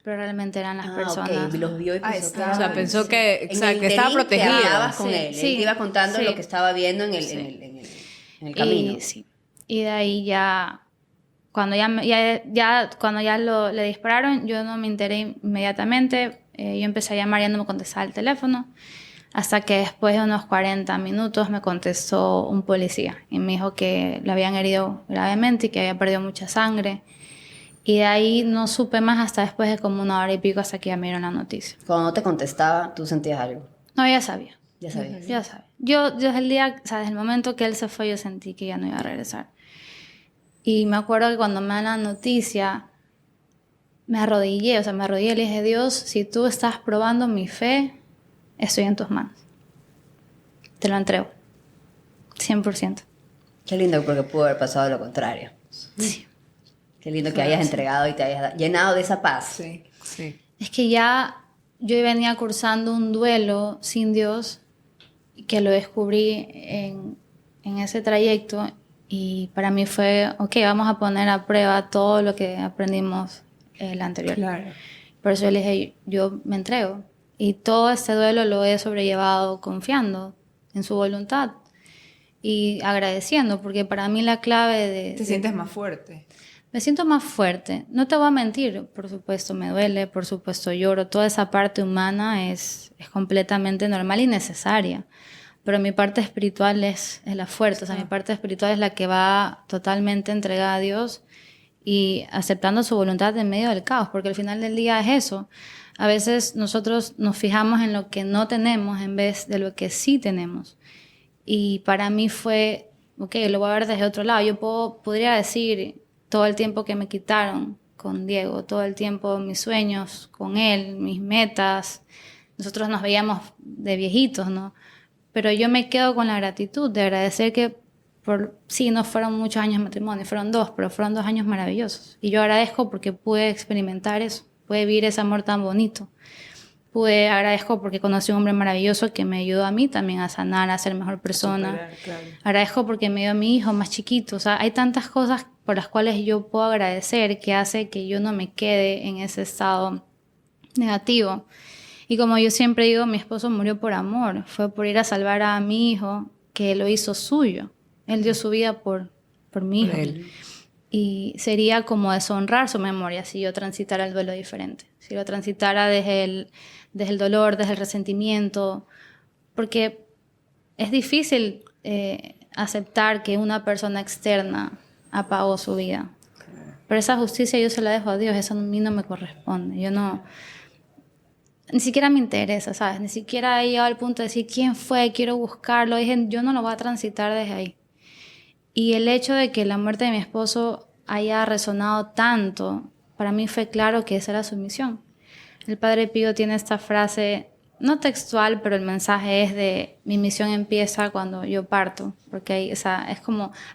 Pero realmente eran las personas. Ok, los vio y pensó está. que O sea, Ah, pensó sí. que, En exacto, el que estaba interín te protegido. hablabas con Sí, él. sí, Él te iba contando sí. lo que estaba viendo en el... Sí. en el- en el camino. Y, sí. Y de ahí ya, cuando cuando ya le dispararon, yo no me enteré inmediatamente. Yo empecé a llamar, ya no me contestaba el teléfono. Hasta que después de unos 40 minutos me contestó un policía y me dijo que le habían herido gravemente y que había perdido mucha sangre. Y de ahí no supe más hasta después de como 1 hora y pico hasta que ya me dieron la noticia. Cuando no te contestaba, tú sentías algo. No, ya sabía. Ya sabías. Ya sabía. Yo desde el día, o sea, desde el momento que él se fue, yo sentí que ya no iba a regresar. Y me acuerdo que cuando me dan la noticia, me arrodillé y le dije, Dios, si tú estás probando mi fe, estoy en tus manos. Te lo entrego. 100%. Qué lindo, porque pudo haber pasado lo contrario. Sí. Qué lindo que hayas entregado y te hayas llenado de esa paz. Sí. Sí. Es que ya yo venía cursando un duelo sin Dios, que lo descubrí en ese trayecto, y para mí fue, ok, vamos a poner a prueba todo lo que aprendimos el anterior. Claro. Por eso yo le dije, yo me entrego. Y todo este duelo lo he sobrellevado confiando en su voluntad y agradeciendo, porque para mí la clave Te sientes más fuerte. Me siento más fuerte. No te voy a mentir, por supuesto me duele, por supuesto lloro. Toda esa parte humana es completamente normal y necesaria. Pero mi parte espiritual es la fuerte. O sea, mi parte espiritual es la que va totalmente entregada a Dios y aceptando su voluntad en medio del caos, porque al final del día es eso. A veces nosotros nos fijamos en lo que no tenemos en vez de lo que sí tenemos. Y para mí fue, ok, lo voy a ver desde otro lado. Yo podría decir todo el tiempo que me quitaron con Diego, todo el tiempo mis sueños con él, mis metas. Nosotros nos veíamos de viejitos, ¿no? Pero yo me quedo con la gratitud de agradecer que sí, no fueron muchos años de matrimonio, fueron 2, pero fueron 2 años maravillosos. Y yo agradezco porque pude experimentar eso, pude vivir ese amor tan bonito. Agradezco porque conocí a un hombre maravilloso que me ayudó a mí también a sanar, a ser mejor persona. Superar, claro. Agradezco porque me dio a mi hijo más chiquito. O sea, hay tantas cosas por las cuales yo puedo agradecer que hace que yo no me quede en ese estado negativo. Y como yo siempre digo, mi esposo murió por amor. Fue por ir a salvar a mi hijo, que lo hizo suyo. Él dio su vida por mi hijo. Y sería como deshonrar su memoria si yo transitara el duelo diferente. Si lo transitara desde el dolor, desde el resentimiento. Porque es difícil aceptar que una persona externa apagó su vida. Pero esa justicia yo se la dejo a Dios. Eso a mí no me corresponde. Yo no... Ni siquiera me interesa, ¿sabes? Ni siquiera he llegado al punto de decir quién fue, quiero buscarlo. Dije, yo no lo voy a transitar desde ahí. Y el hecho de que la muerte de mi esposo haya resonado tanto, para mí fue claro que esa era su misión. El Padre Pío tiene esta frase, no textual, pero el mensaje es de mi misión empieza cuando yo parto, porque ahí, o sea, ahí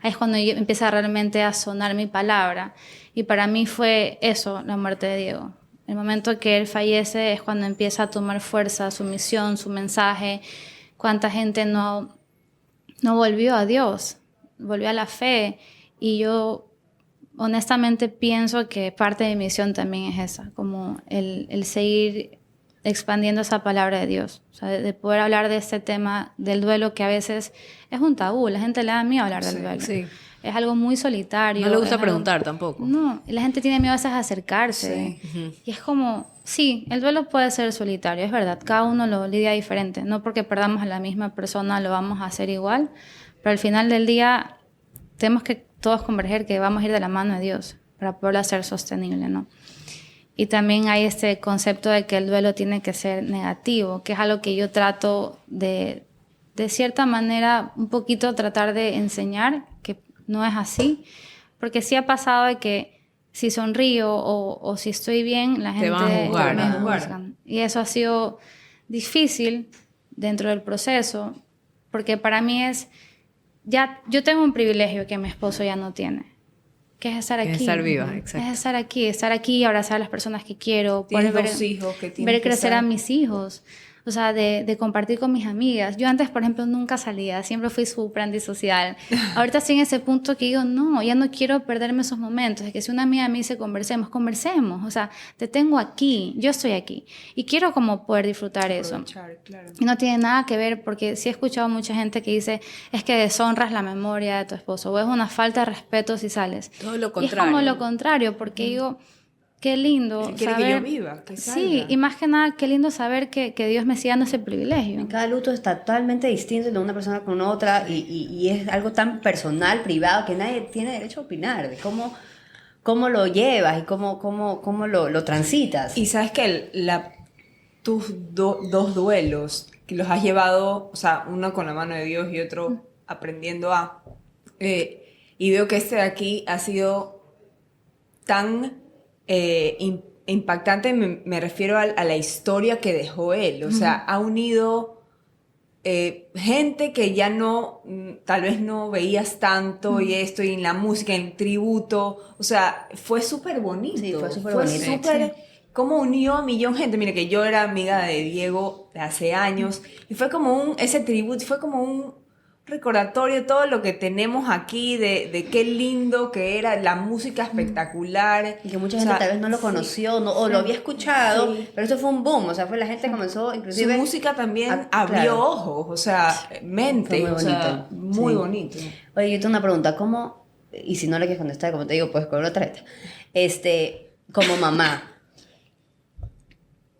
es cuando empieza realmente a sonar mi palabra. Y para mí fue eso, la muerte de Diego. El momento que él fallece es cuando empieza a tomar fuerza su misión, su mensaje. Cuánta gente no volvió a Dios, volvió a la fe. Y yo honestamente pienso que parte de mi misión también es esa, como el seguir expandiendo esa palabra de Dios. O sea, de poder hablar de este tema del duelo que a veces es un tabú. La gente le da miedo hablar del duelo. Sí. Es algo muy solitario. No le gusta es preguntar algo... tampoco. No, la gente tiene miedo a veces a acercarse. Sí. Y es como, sí, el duelo puede ser solitario, es verdad. Cada uno lo lidia diferente. No porque perdamos a la misma persona lo vamos a hacer igual. Pero al final del día tenemos que todos converger que vamos a ir de la mano de Dios para poderlo hacer sostenible, ¿no? Y también hay este concepto de que el duelo tiene que ser negativo, que es algo que yo trato de cierta manera, un poquito tratar de enseñar, que no es así, porque sí ha pasado de que si sonrío o si estoy bien, la gente van a juzgar. me juzgan. Y eso ha sido difícil dentro del proceso, porque para mí yo tengo un privilegio que mi esposo ya no tiene, que es estar aquí. Es estar viva, exacto. Es estar aquí, abrazar a las personas que quiero, Tienes poder 2 hijos que tienes ver que crecer estar- a mis hijos. o sea, de compartir con mis amigas. Yo antes, por ejemplo, nunca salía, siempre fui súper antisocial. Ahorita estoy en ese punto que digo, no, ya no quiero perderme esos momentos, de que si una amiga me dice conversemos, o sea, te tengo aquí, yo estoy aquí, y quiero como poder disfrutar eso. Aprovechar, claro. Y no tiene nada que ver, porque sí he escuchado mucha gente que dice, es que deshonras la memoria de tu esposo, o es una falta de respeto si sales. Todo lo Y es contrario. como lo contrario, porque digo, qué lindo Él quiere saber... que yo viva, que salga. Sí, y más que nada, qué lindo saber que Dios me siga dando ese privilegio. Cada luto está totalmente distinto de una persona con otra y es algo tan personal, privado, que nadie tiene derecho a opinar de cómo lo llevas y cómo lo transitas. Y sabes que tus dos duelos, que los has llevado, o sea, uno con la mano de Dios y otro aprendiendo a... y veo que este de aquí ha sido tan impactante, me refiero a la historia que dejó él. O sea, ha unido gente que ya no, tal vez no veías tanto y esto, y en la música, en tributo. O sea, fue súper bonito. Sí, fue súper Fue bonito. súper... Cómo unió a millón de gente. Mire que yo era amiga de Diego de hace años y fue como ese tributo, fue como un recordatorio de todo lo que tenemos aquí, de qué lindo que era la música espectacular. Y que mucha O gente sea, tal vez no lo conoció o lo había escuchado, Sí. pero eso fue un boom, o sea, la gente comenzó Su inclusive... música también claro. abrió ojos, o sea, mente, Fue muy o sea, bonito. muy Sí. bonito. Oye, yo tengo una pregunta, ¿cómo, y si no le quieres contestar, como te digo, pues con otra esta, como mamá,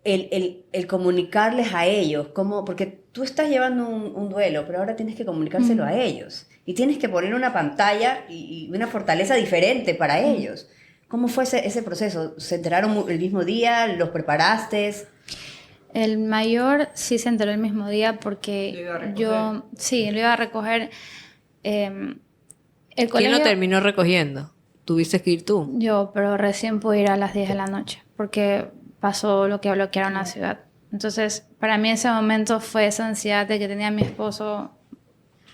el comunicarles a ellos, porque tú estás llevando un duelo, pero ahora tienes que comunicárselo a ellos, y tienes que poner una pantalla y una fortaleza diferente para ellos. ¿Cómo fue ese proceso? ¿Se enteraron el mismo día? ¿Los preparaste? El mayor sí se enteró el mismo día Lo porque iba a recoger. yo, sí, lo iba a recoger. El ¿Quién colegio, lo terminó recogiendo? ¿Tuviste que ir tú? yo, pero recién pude ir a las 10 de la noche porque pasó lo que bloquearon la ciudad. Entonces, para mí ese momento fue esa ansiedad de que tenía a mi esposo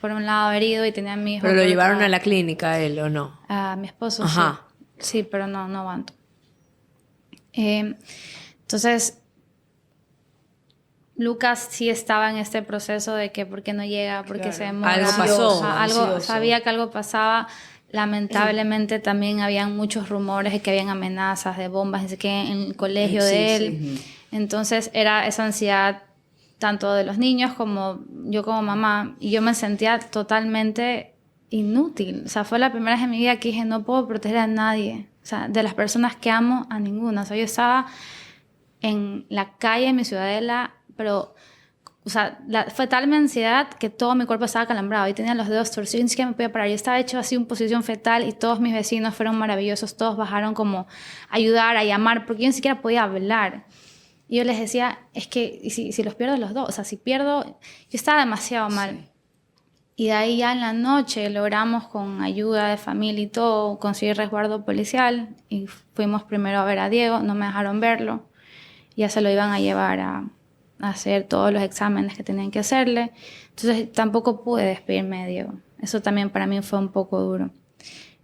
por un lado herido y tenía a mi hijo. ¿Pero lo por llevaron otro a la clínica a él o no? A mi esposo, Ajá. sí. Sí, pero no aguanto. Entonces, Lucas sí estaba en este proceso de que por qué no llega, por qué Claro. se demora. Algo pasó. Ansioso. Sabía que algo pasaba. Lamentablemente también habían muchos rumores de que habían amenazas de bombas, así que en el colegio Sí, de sí. él. Entonces era esa ansiedad tanto de los niños como yo como mamá. Y yo me sentía totalmente inútil. O sea, fue la primera vez en mi vida que dije, no puedo proteger a nadie. O sea, de las personas que amo, a ninguna. O sea, yo estaba en la calle en mi ciudadela, pero, o sea, fue tal mi ansiedad que todo mi cuerpo estaba calambrado y tenía los dedos torcidos y ni siquiera me podía parar. Yo estaba hecho así en posición fetal y todos mis vecinos fueron maravillosos, todos bajaron como a ayudar, a llamar, porque yo ni siquiera podía hablar. Y yo les decía, es que ¿y si los pierdo los dos? O sea, si pierdo, yo estaba demasiado mal. Sí. Y de ahí ya en la noche logramos con ayuda de familia y todo conseguir resguardo policial y fuimos primero a ver a Diego, no me dejaron verlo, ya se lo iban a llevar a hacer todos los exámenes que tenían que hacerle, entonces tampoco pude despedirme de Diego, eso también para mí fue un poco duro.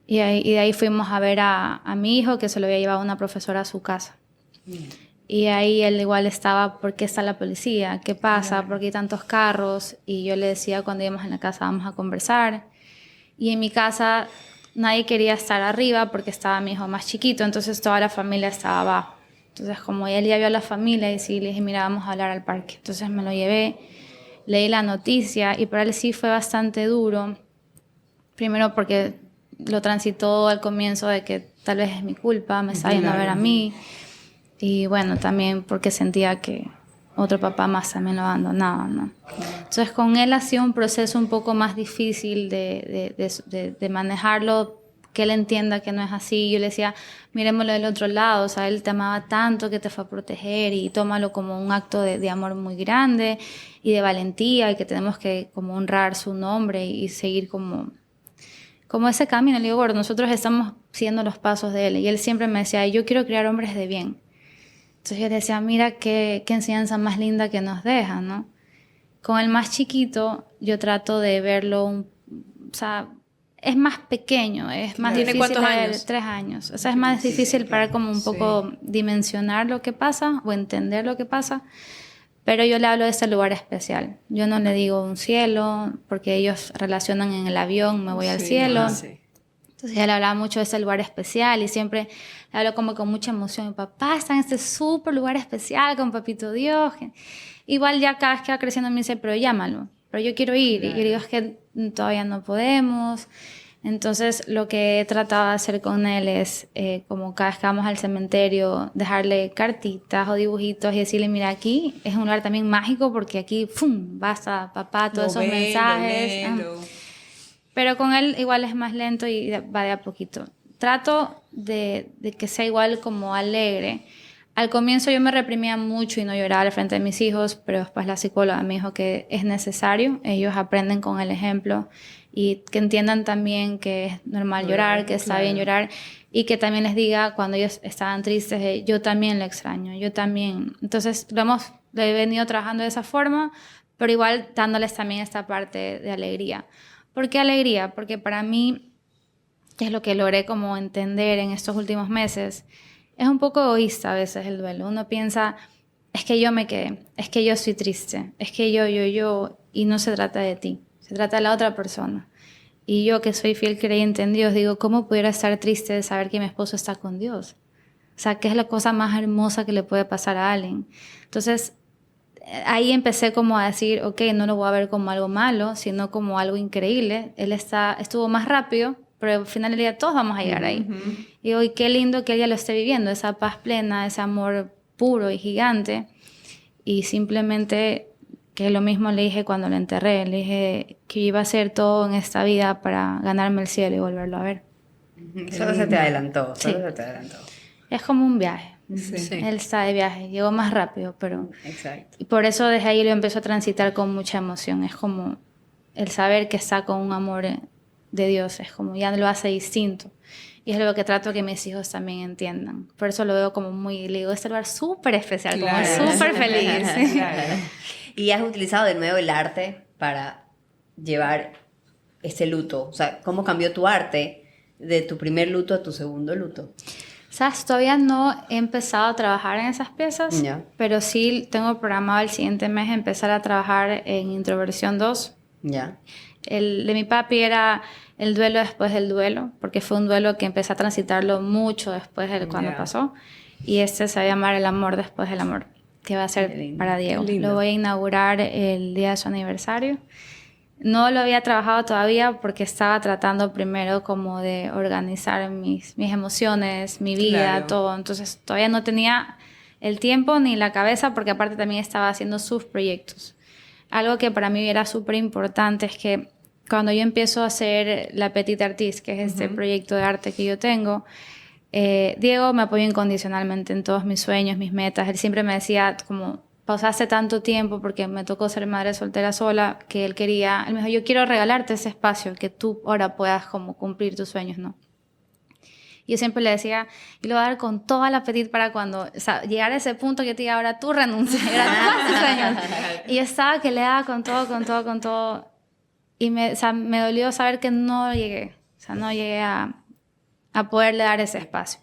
Y de ahí fuimos a ver a mi hijo que se lo había llevado una profesora a su casa. Y ahí él igual estaba, ¿por qué está la policía? ¿Qué pasa? ¿Por qué hay tantos carros? Y yo le decía cuando íbamos en la casa, vamos a conversar. Y en mi casa nadie quería estar arriba porque estaba mi hijo más chiquito, entonces toda la familia estaba abajo. Entonces como él ya vio a la familia, y sí, le dije, mira, vamos a hablar al parque. Entonces me lo llevé, leí la noticia y para él sí fue bastante duro. Primero porque lo transitó al comienzo de que tal vez es mi culpa, me está yendo a ver a mí. Y bueno, también porque sentía que otro papá más también lo abandonaba, ¿no? Entonces con él ha sido un proceso un poco más difícil de manejarlo, que él entienda que no es así. Yo le decía, miremoslo del otro lado, o sea, él te amaba tanto que te fue a proteger y tómalo como un acto de amor muy grande y de valentía y que tenemos que como honrar su nombre y seguir como ese camino. Le digo, bueno, nosotros estamos siguiendo los pasos de él y él siempre me decía, yo quiero criar hombres de bien. Entonces yo le decía, mira qué enseñanza más linda que nos deja, ¿no? Con el más chiquito yo trato de verlo, o sea, es más pequeño, es más ¿Tiene difícil. cuántos años? 3 años. O sea, es más difícil para como un poco dimensionar lo que pasa o entender lo que pasa. Pero yo le hablo de ese lugar especial. Yo no le digo un cielo, porque ellos relacionan en el avión, me voy al cielo. Sí. Entonces ella le hablaba mucho de ese lugar especial y siempre le habló como con mucha emoción. Mi papá está en este súper lugar especial con Papito Dios. Igual ya cada vez que va creciendo me dice, pero llámalo, pero yo quiero ir. Claro. Y yo digo, es que todavía no podemos. Entonces lo que he tratado de hacer con él es, como cada vez que vamos al cementerio, dejarle cartitas o dibujitos y decirle, mira, aquí es un lugar también mágico porque aquí, ¡fum!, basta, papá, todos esos mensajes. Pero con él igual es más lento y va de a poquito. Trato de que sea igual como alegre. Al comienzo yo me reprimía mucho y no lloraba al frente de mis hijos, pero después la psicóloga me dijo que es necesario. Ellos aprenden con el ejemplo y que entiendan también que es normal llorar, que está bien llorar y que también les diga cuando ellos estaban tristes, yo también lo extraño, yo también. Entonces lo he venido trabajando de esa forma, pero igual dándoles también esta parte de alegría. ¿Por qué alegría? Porque para mí, que es lo que logré como entender en estos últimos meses, es un poco egoísta a veces el duelo. Uno piensa, es que yo me quedé, es que yo estoy triste, es que yo, y no se trata de ti, se trata de la otra persona. Y yo que soy fiel creyente en Dios, digo, ¿cómo pudiera estar triste de saber que mi esposo está con Dios? O sea, ¿qué es la cosa más hermosa que le puede pasar a alguien? Entonces, ahí empecé como a decir, ok, no lo voy a ver como algo malo, sino como algo increíble. Él estuvo más rápido, pero al final del día todos vamos a llegar ahí. Y hoy qué lindo que ella lo esté viviendo, esa paz plena, ese amor puro y gigante. Y simplemente, que lo mismo le dije cuando lo enterré, le dije que iba a hacer todo en esta vida para ganarme el cielo y volverlo a ver. Solo se te adelantó, Sí. solo se te adelantó. Es como un viaje. Sí. Él está de viaje, llegó más rápido, pero... Exacto. Y por eso desde ahí lo empezó a transitar con mucha emoción. Es como el saber que está con un amor de Dios, es como ya lo hace distinto. Y es lo que trato que mis hijos también entiendan. Por eso lo veo como muy, le digo, este lugar súper especial, Claro. como súper feliz. Claro. Y has utilizado de nuevo el arte para llevar este luto. O sea, ¿cómo cambió tu arte de tu primer luto a tu segundo luto? ¿Sabes? Todavía no he empezado a trabajar en esas piezas, Ya. pero sí tengo programado el siguiente mes empezar a trabajar en Introversión 2. Ya. El de mi papi era el duelo después del duelo, porque fue un duelo que empecé a transitarlo mucho después de cuando Ya. pasó. Y este se va a llamar El amor después del amor, que va a Qué ser lindo, para Diego. qué lindo. Lo voy a inaugurar el día de su aniversario. No lo había trabajado todavía porque estaba tratando primero como de organizar mis emociones, mi vida, Claro. todo. Entonces todavía no tenía el tiempo ni la cabeza porque aparte también estaba haciendo sus proyectos. Algo que para mí era súper importante es que cuando yo empiezo a hacer La Petite Artiste, que es este proyecto de arte que yo tengo, Diego me apoyó incondicionalmente en todos mis sueños, mis metas. Él siempre me decía como... Pasaste tanto tiempo porque me tocó ser madre soltera sola que él me dijo, yo quiero regalarte ese espacio que tú ahora puedas como cumplir tus sueños, ¿no? Y yo siempre le decía, y lo voy a dar con toda la Petite para cuando, o sea, llegar a ese punto que yo te diga, ahora tú renuncias, eran todos tus sueños. Y yo estaba que le daba con todo. Y me dolió saber que no llegué, o sea, no llegué a poderle dar ese espacio.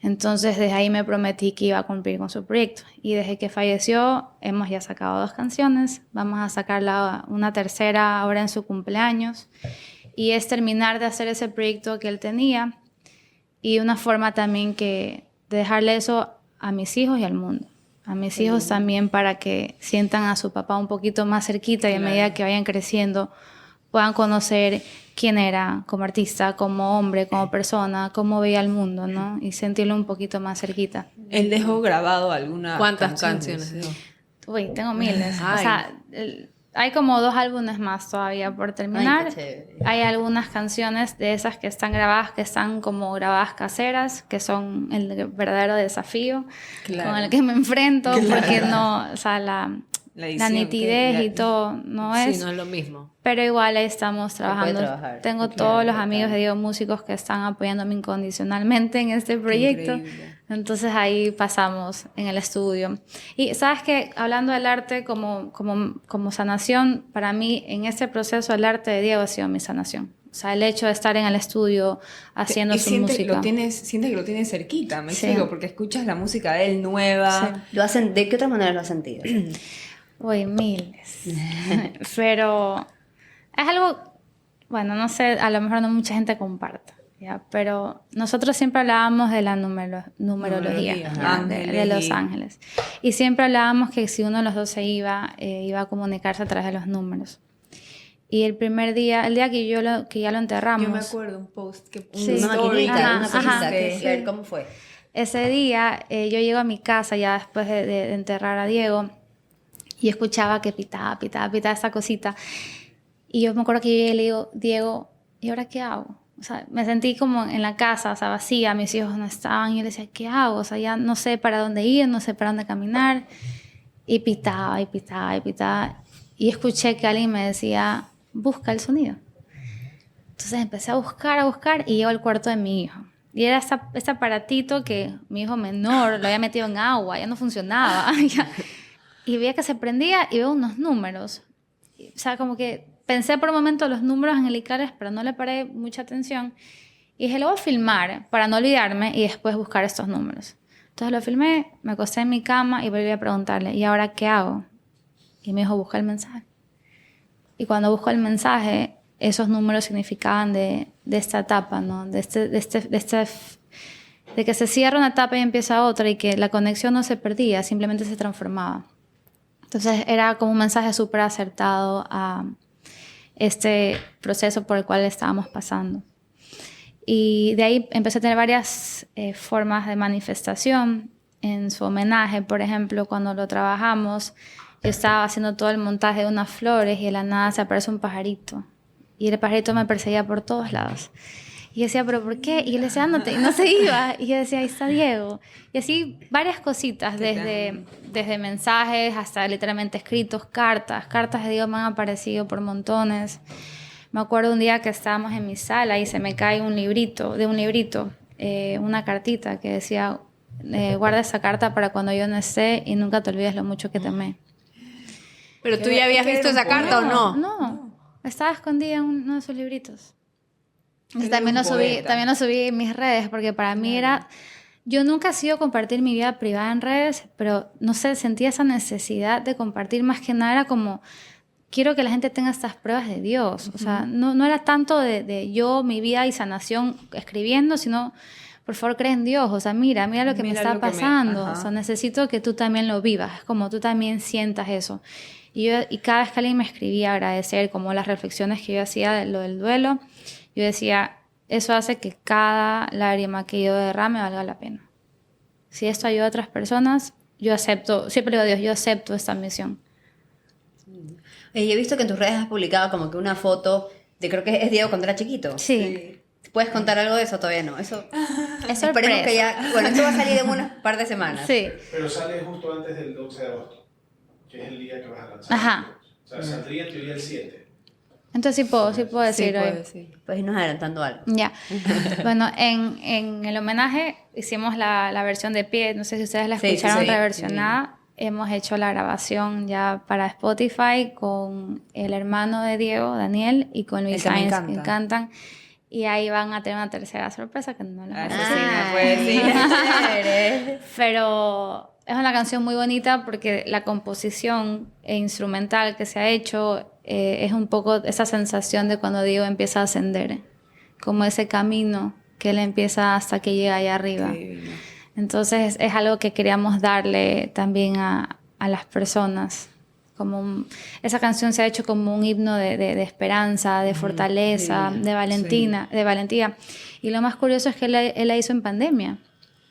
Entonces desde ahí me prometí que iba a cumplir con su proyecto y desde que falleció hemos ya sacado 2 canciones, vamos a sacar una tercera ahora en su cumpleaños y es terminar de hacer ese proyecto que él tenía y una forma también de dejarle eso a mis hijos y al mundo, a mis hijos también para que sientan a su papá un poquito más cerquita y a medida que vayan creciendo puedan conocer quién era como artista, como hombre, como persona, cómo veía el mundo, ¿no? Y sentirlo un poquito más cerquita. Él dejó grabado algunas ¿Cuántas canciones? dejó? Uy, tengo miles. O Ay. sea, hay como 2 álbumes más todavía por terminar. Ay, qué chévere. Hay algunas canciones de esas que están grabadas, que están como grabadas caseras, que son el verdadero desafío Claro. con el que me enfrento, Claro. porque no, o sea, la edición, nitidez que- y todo no es. Sí, no es lo mismo. Pero igual ahí estamos trabajando. trabajar. Tengo Claro, todos los claro. amigos de Diego músicos que están apoyándome incondicionalmente en este proyecto. increíble. Entonces ahí pasamos en el estudio. Y sabes que hablando del arte como sanación, para mí en este proceso el arte de Diego ha sido mi sanación. O sea, el hecho de estar en el estudio haciendo Y su siente música. siente que lo tienes cerquita, me Sí. explico, porque escuchas la música de él nueva. Sí. ¿De qué otra manera lo has sentido? Uy, miles. Pero es algo, bueno, no sé, a lo mejor no mucha gente comparta, ¿ya? Pero nosotros siempre hablábamos de la numerología, Numerología, ¿ya? De los ángeles ángeles. Y siempre hablábamos que si uno de los dos se iba, iba a comunicarse a través de los números. Y el primer día, el día que que ya lo enterramos. Yo me acuerdo un post que Sí. Una maquinita, Ajá, una ajá. cosita. que- A ver, ¿cómo fue? Ese día yo llego a mi casa ya después de enterrar a Diego y escuchaba que pitaba esa cosita. Y yo me acuerdo que yo llegué y le digo, Diego, ¿y ahora qué hago? O sea, me sentí como en la casa, o sea, vacía, mis hijos no estaban y yo le decía, ¿qué hago? O sea, ya no sé para dónde ir, no sé para dónde caminar. Y pitaba. Y escuché que alguien me decía, busca el sonido. Entonces empecé a buscar y llego al cuarto de mi hijo. Y era ese aparatito que mi hijo menor lo había metido en agua, ya no funcionaba. Y veía que se prendía y veo unos números. O sea, como que pensé por un momento los números angelicales, pero no le paré mucha atención. Y dije, lo voy a filmar para no olvidarme y después buscar estos números. Entonces lo filmé, me acosté en mi cama y volví a preguntarle, ¿y ahora qué hago? Y me dijo, busca el mensaje. Y cuando busco el mensaje, esos números significaban de esta etapa, ¿no? De que se cierra una etapa y empieza otra y que la conexión no se perdía, simplemente se transformaba. Entonces era como un mensaje súper acertado a este proceso por el cual estábamos pasando. Y de ahí empecé a tener varias formas de manifestación. En su homenaje, por ejemplo, cuando lo trabajamos, yo estaba haciendo todo el montaje de unas flores y de la nada se aparece un pajarito. Y el pajarito me perseguía por todos lados. Y yo decía, ¿pero por qué? Y yo le decía, ándate. Y no se iba. Y yo decía, ahí está Diego. Y así varias cositas, desde mensajes hasta literalmente escritos, cartas. Cartas de Diego me han aparecido por montones. Me acuerdo un día que estábamos en mi sala y se me cae un librito, una cartita que decía, guarda esa carta para cuando yo no esté y nunca te olvides lo mucho que te amé. ¿Pero tú ya habías visto esa carta o no? No, estaba escondida en uno de sus libritos. Y Eres también un lo subí, poeta. también lo subí en mis redes, porque para mí era... Yo nunca he sido compartir mi vida privada en redes, pero no sé, sentía esa necesidad de compartir. Más que nada era como, quiero que la gente tenga estas pruebas de Dios. O sea, no era tanto de yo, mi vida y sanación escribiendo, sino, por favor, cree en Dios. O sea, mira lo que me Mira está lo que me- pasando. ajá. O sea, necesito que tú también lo vivas, como tú también sientas eso. Y cada vez que alguien me escribía agradecer, como las reflexiones que yo hacía de lo del duelo, yo decía, eso hace que cada lágrima que yo derrame valga la pena. Si esto ayuda a otras personas, yo acepto, siempre le digo a Dios, yo acepto esta misión. Yo he visto que en tus redes has publicado como que una foto de, creo que es Diego cuando era chiquito. Sí, ¿Puedes contar algo de eso? Todavía no. Eso, es esperemos sorpresa. que ya... Bueno, esto va a salir en unas par de semanas. Sí, Pero sale justo antes del 12 de agosto, que es el día que vas a lanzar. Ajá. O sea, saldría en teoría el 7. entonces sí puedo decir hoy. puede, sí. Pues irnos adelantando algo. Ya. Bueno, en el homenaje hicimos la versión de pie, no sé si ustedes la Sí, sí, escucharon sí. reversionada. Hemos hecho la grabación ya para Spotify con el hermano de Diego, Daniel, y con Luis El que me Sainz, encanta. que cantan. Y ahí van a tener una tercera sorpresa que no les voy a Eso decir. sí, no puede decir. Chévere. Pero es una canción muy bonita porque la composición e instrumental que se ha hecho es un poco esa sensación de cuando Diego empieza a ascender, como ese camino que él empieza hasta que llega allá arriba. Qué divino. Entonces es algo que queríamos darle también a las personas. Esa canción se ha hecho como un himno de esperanza, de fortaleza, de valentía. Y lo más curioso es que él la hizo en pandemia.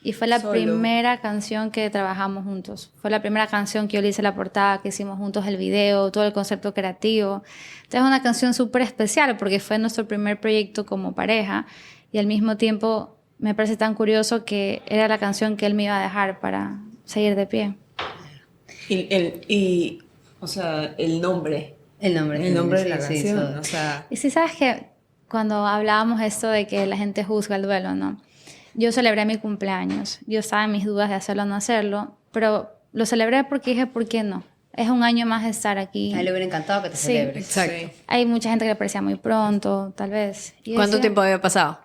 Y fue la Solo. primera canción que trabajamos juntos. Fue la primera canción que yo le hice la portada, que hicimos juntos el video, todo el concepto creativo. Entonces es una canción súper especial porque fue nuestro primer proyecto como pareja. Y al mismo tiempo me parece tan curioso que era la canción que él me iba a dejar para seguir de pie. O sea, el nombre. El nombre De la sí, sí, canción. eso. O sea, Y sí, sabes que cuando hablábamos esto de que la gente juzga el duelo, ¿no? Yo celebré mi cumpleaños. Yo estaba en mis dudas de hacerlo o no hacerlo, pero lo celebré porque dije, ¿por qué no? Es un año más de estar aquí. A él le hubiera encantado que te Sí. celebres. Exacto. sí. Hay mucha gente que le parecía muy pronto, tal vez. Y yo ¿Cuánto decía, tiempo había pasado?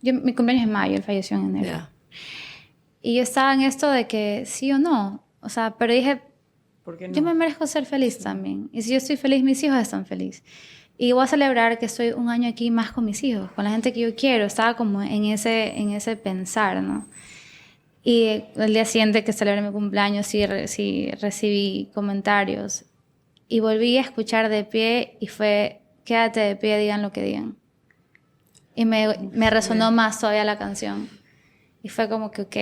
mi cumpleaños es en mayo, él falleció en enero. Ya. Y yo estaba en esto de que sí o no. O sea, pero dije, ¿Por qué no? Yo me merezco ser feliz también. Y si yo estoy feliz, mis hijos están felices. Y voy a celebrar que estoy un año aquí más con mis hijos, con la gente que yo quiero. Estaba como en ese pensar, ¿no? Y el día siguiente que celebré mi cumpleaños, sí recibí comentarios. Y volví a escuchar de pie y fue, quédate de pie, digan lo que digan. Y me resonó más todavía la canción. Y fue como que, ok,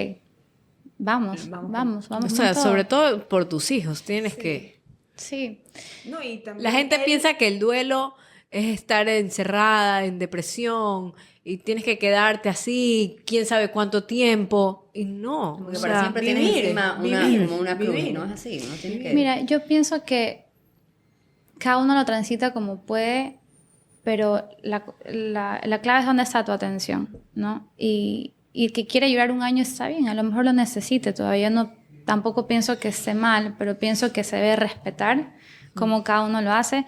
vamos O con sea, todo. sobre todo por tus hijos, tienes que... Sí. No, y también La gente piensa que el duelo es estar encerrada en depresión y tienes que quedarte así, quién sabe cuánto tiempo. Y no, Porque o para sea, siempre tienes vivir, encima vivir, como una cruz, vivir. ¿no? Es así, ¿no? Tienes que... Mira, yo pienso que cada uno lo transita como puede, pero la clave es dónde está tu atención, ¿no? Y el que quiere llorar un año está bien, a lo mejor lo necesite, todavía no, tampoco pienso que esté mal, pero pienso que se debe respetar como cada uno lo hace.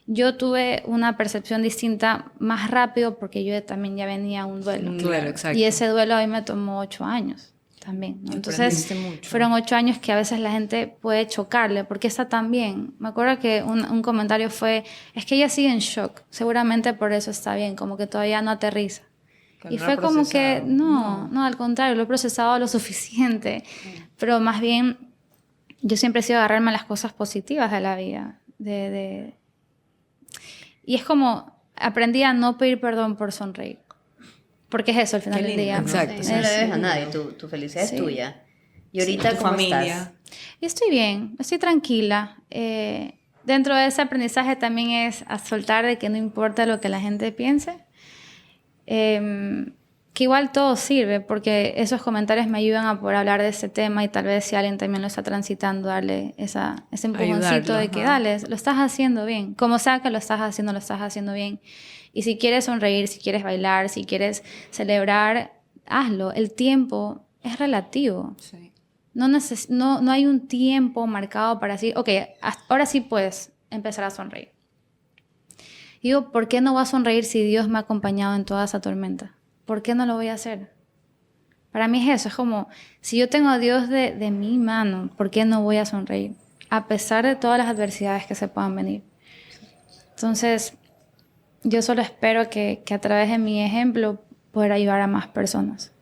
Yo tuve una percepción distinta más rápido porque yo también ya venía a un duelo. un duelo, exacto. Y ese duelo a mí me tomó 8 años también, ¿no? Entonces, aprendiste mucho. fueron 8 años que a veces la gente puede chocarle, porque está tan bien. Me acuerdo que un comentario fue, es que ella sigue en shock, seguramente por eso está bien, como que todavía no aterriza. Que Y no fue ha como que, procesado. no, al contrario, lo he procesado lo suficiente. Pero más bien, yo siempre he sido agarrarme a las cosas positivas de la vida. Y es como, aprendí a no pedir perdón por sonreír. Porque es eso al final Qué del lindo, día. ¿no? Exacto. Eso no le Es- debes a nadie, tu felicidad Sí. es tuya. Y ahorita, Tu ¿cómo familia. estás? Y estoy bien, estoy tranquila. Dentro de ese aprendizaje también es a soltar de que no importa lo que la gente piense. Que igual todo sirve, porque esos comentarios me ayudan a poder hablar de ese tema y tal vez si alguien también lo está transitando, darle ese empujoncito Ayudarlo, de que dale, lo estás haciendo bien. Como sea que lo estás haciendo bien. Y si quieres sonreír, si quieres bailar, si quieres celebrar, hazlo. El tiempo es relativo. Sí. No hay un tiempo marcado para decir, ok, ahora sí puedes empezar a sonreír. Digo, ¿por qué no voy a sonreír si Dios me ha acompañado en toda esa tormenta? ¿Por qué no lo voy a hacer? Para mí es eso, es como, si yo tengo a Dios de mi mano, ¿por qué no voy a sonreír? A pesar de todas las adversidades que se puedan venir. Entonces, yo solo espero que a través de mi ejemplo poder ayudar a más personas.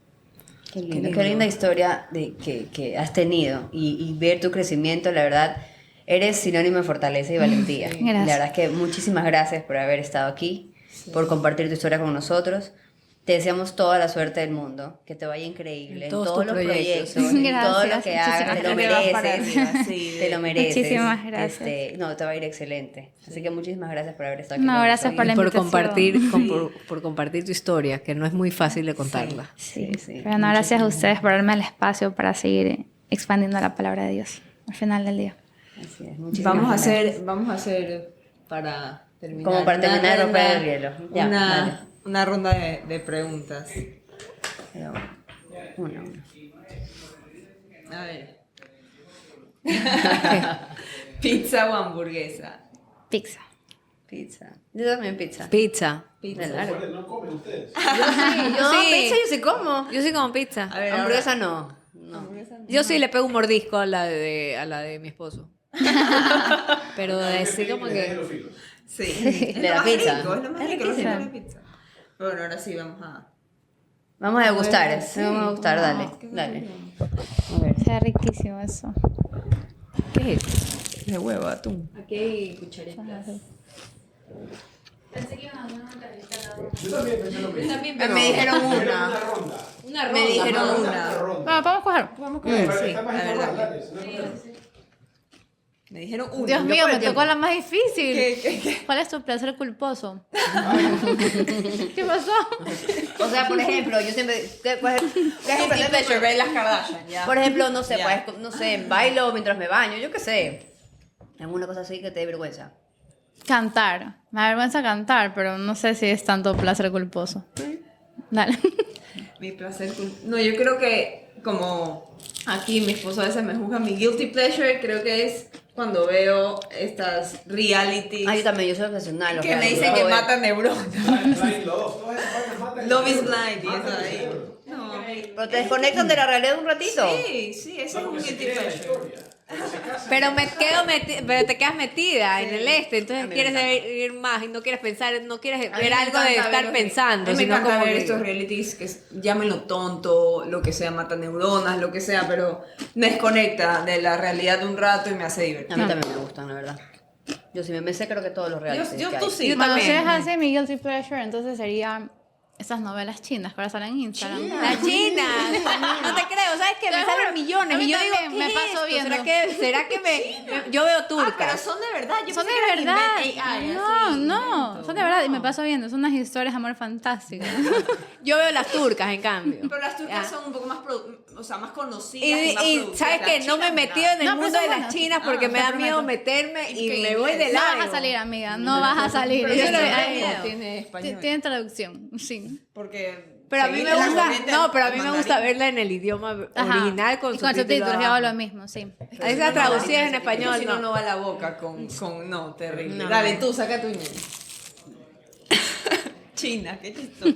Qué linda historia que has tenido y ver tu crecimiento, la verdad, eres sinónimo de fortaleza y valentía. Gracias. La verdad es que muchísimas gracias por haber estado aquí, por compartir tu historia con nosotros. Te deseamos toda la suerte del mundo, que te vaya increíble En en todos todos tus los proyectos. proyectos, en Gracias, todo lo que hagas, te lo muchísimas gracias. mereces, Sí, te lo mereces. Muchísimas gracias. No, te va a ir excelente. Así que muchísimas gracias por haber estado aquí. No, con gracias por la nosotros. por invitación. compartir, por compartir tu historia, que no es muy fácil de contarla. Sí, Sí, pero no, gracias a ustedes por darme el espacio para seguir expandiendo la palabra de Dios al final del día. Así es, muchísimas Vamos a gracias. hacer para terminar. Como para terminar de una romper ronda- el hielo. Ya, dale. una ronda de preguntas. Pero, una. A ver. ¿Pizza o hamburguesa? Pizza. Pizza. Yo también pizza. Pizza. Pizza. Claro. ¿No comen ustedes? No, pizza yo sí como. Yo sí como pizza. A ver, Hamburguesa no. No. Yo sí le pego un mordisco a la de mi esposo. Pero así como que... Los filos. Sí. Es De lo la más pizza. rico, es lo más Es rico, lo riquísimo. rico de la pizza. Bueno, ahora sí, vamos a... Vamos a degustar, Sí, vamos a degustar, dale, qué dale. rico. A ver. Está riquísimo eso. ¿Qué es? De huevo, atún. Aquí hay cucharitas. Yo también pensé lo mismo. Me dijeron Una una. ronda. Me dijeron Una una. ronda. Vamos a coger. Vamos a comer, sí. Está más A ver, informal, dale. dale, es una ronda. Me dijeron una. Dios Yo mío, por el me tiempo. tocó la más difícil. ¿Qué? ¿Cuál es tu placer culposo? ¿Qué pasó? O sea, por ejemplo, yo siempre. ¿Qué es un placer pleasure, ver las Kardashian, ya. Por ejemplo, no sé, Ya. pues, no sé, bailo mientras me baño, yo qué sé. Alguna cosa así que te dé vergüenza. Cantar. Me da vergüenza cantar, pero no sé si es tanto placer culposo. Dale. Mi placer no, yo creo que como aquí mi esposo a veces me juzga, mi guilty pleasure creo que es cuando veo estas realities Ah, yo también, yo soy obsesional. que me dicen que matan neuronas. Blind Love, todas esas vainas matan. Love is blind y Matan eso el ahí. cerebro. No. Pero te desconectan de la realidad un ratito. Sí, ese es un Porque se guilty cree la pleasure. historia. Pero te quedas metida en el A entonces mí quieres me encanta. ir más y no quieres pensar, no quieres A mí ver me algo de encanta estar ver lo que- pensando, A mí me sino encanta como ver que- estos realities que llámenlo tonto, lo que sea, mata neuronas, lo que sea, pero me desconecta de la realidad un rato y me hace A divertir. mí también me gustan, la verdad. Yo sí me sé, creo que todos los realities Yo que tú hay. sí. Yo Bueno, si también. es así, mi guilty pleasure, entonces sería esas novelas chinas que ahora salen en Instagram. La China, no te creo, ¿sabes qué? Me Te salen juro, millones a mí y yo digo, también, ¿qué me es paso esto? viendo. ¿Será que yo veo turcas? Pero son de verdad. Yo Son de pensé que eran verdad. invent- No, son de verdad y me No. paso viendo. Son unas historias de amor fantásticas. Yo veo las turcas, en cambio. Pero las turcas Ya. son un poco más, o sea, más conocidas. Y, más y producidas. sabes Las que no me he chinas, metido nada. en el No, pero mundo son de las buenas. chinas porque me te da miedo prometo. meterme y Que me voy de inglés. No largo. vas a salir, amiga. No vas a salir. Pero Yo eso estoy no ahí. tiene español. Tiene traducción, sí. Porque Pero a mí seguir me la gusta, corriente no, pero a mí me mandarín. gusta verla en el idioma Ajá. original con y con subtítulos. Yo hago abajo. lo mismo, sí. Esas traducidas en español, Si no, no. no va la boca con no, terrible. No. Dale, tú, saca tu ñe. China, qué chistoso.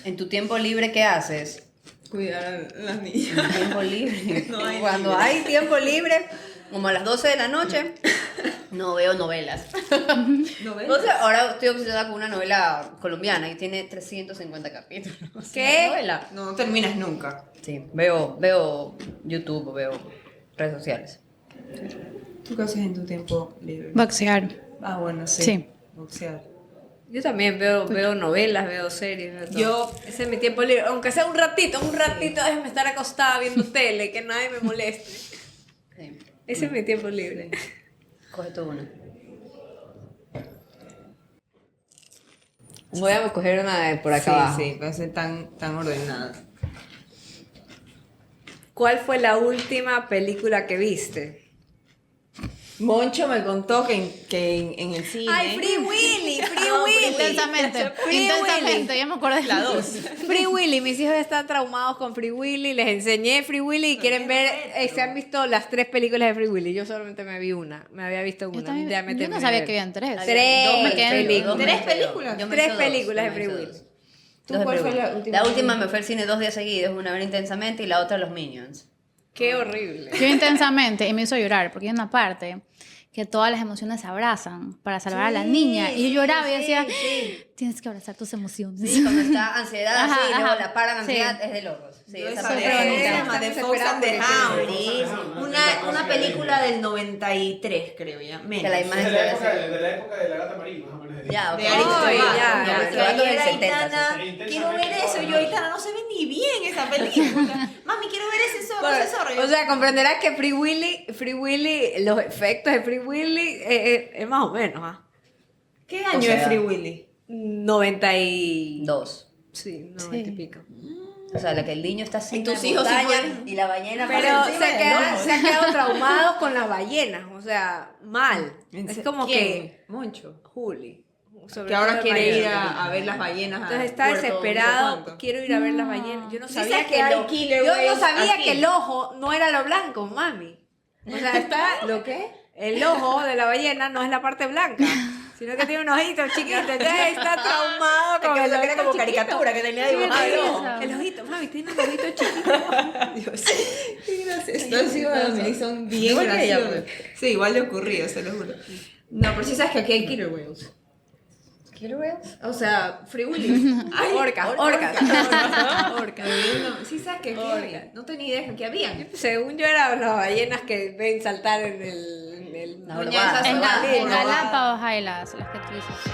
En tu tiempo libre, ¿qué haces? Cuidar a las niñas. En tiempo libre. No hay Cuando libre. hay tiempo libre, como a las 12 de la noche, no veo novelas. ¿No ves? O sea, ahora estoy obsesionada con una novela colombiana y tiene 350 capítulos. ¿Qué? Una novela. No terminas nunca. Sí, veo YouTube, veo redes sociales. ¿Tú qué haces en tu tiempo libre? Boxear. Ah, bueno, sí. Sí. Boxear. Yo también veo novelas, veo series, veo todo. Yo- Ese es mi tiempo libre. Aunque sea un ratito, déjame estar acostada viendo tele, que nadie me moleste. Sí. Ese es mi tiempo libre. Coge tú una. Voy a coger una de por acá Sí, abajo. sí, parece tan ordenada. ¿Cuál fue la última película que viste? Moncho me contó que en el cine. ¡Ay, Free Willy! ¡Free No, Willy! Intensamente. Free Intensamente. Ya me acordé. La 2. Free Willy, mis hijos están traumados con Free Willy, les enseñé Free Willy y quieren ver, se han visto las 3 películas de Free Willy, yo solamente me vi una, me había visto Yo, una, también- ya me yo no terminé sabía de que ver. habían 3. Tres Dos me películas. hice yo, dos me ¿Tres hice yo. películas? Yo me 3 hice dos, películas de yo me Free hice Willy. dos. ¿Tú Dos de cuál Free fue la Willy. última? La última me fue al cine 2 días seguidos, una ver intensamente y la otra los Minions. Qué horrible. Yo intensamente y me hizo llorar porque hay una parte que todas las emociones se abrazan para salvar a la niña. Y yo lloraba y decía, tienes que abrazar tus emociones. Sí, cuando está ansiedad Ajá, así, luego ajá. la paran Sí. ansiedad, es de locos. Sí, Yo esa esa película de- me se encanta. llama The Estamos Fox and the desesperados Hound. por eso. Una película del 93, creo ya. Menos. Que la Es imagen de se la ve época así. de la época de la gata Marí, más o menos. Ya, ok. De Aristotle. Ay, ya, Ya, ya. estoy hablando del Ayer 70. Aitana, sí. quiero ver eso. Y yo, Aitana, no se ve ni bien esa película. Mami, quiero ver ese zorro, ese zorro. Y yo, O sea, comprenderás que Free Willy, los efectos de Free Willy es más o menos, ¿ah? ¿qué año o sea, es Free Willy? 90 y... 2. Sí, 90 y pico. O sea, la que el niño está así Y en tus la hijos sí montaña pueden- y la ballena Pero pasa se encima del lobo. han quedado traumados con las ballenas, o sea, mal. Es como ¿Quién? que... Moncho. Juli. Sobre Que ahora todo quiere ir ballenas. a ver las ballenas. Entonces a está Puerto, no sé desesperado, cuánto. quiero ir a ver las ballenas. Yo no Sí sabía sabes que que hay el ojo, killer yo no whales sabía aquí. que el ojo no era lo blanco, mami. O sea, está ¿Lo qué? el ojo de la ballena no es la parte blanca, sino que tiene un ojito chiquito. Entonces está traumado con que el lo que era ojito como chiquito. caricatura que tenía Sí, dibujado. sí, el sí. ojo. El ojito, mami, tiene un ojito chiquito. Dios. Qué gracioso. Los hijos de Dominic son bien Igual que ella, graciosos. Sí, igual de ocurrido, se lo juro. No, pero sí sabes que aquí hay killer whales. ¿Quiero ver? O sea, Free Willy. Ay, Orcas. No, sí sabes que aquí había. Orcas. No tenía idea que aquí habían. Según yo eran las ballenas que ven saltar en el La Doña jorobada. esa En, Jorobada. en Galápagos hay las que tú dices.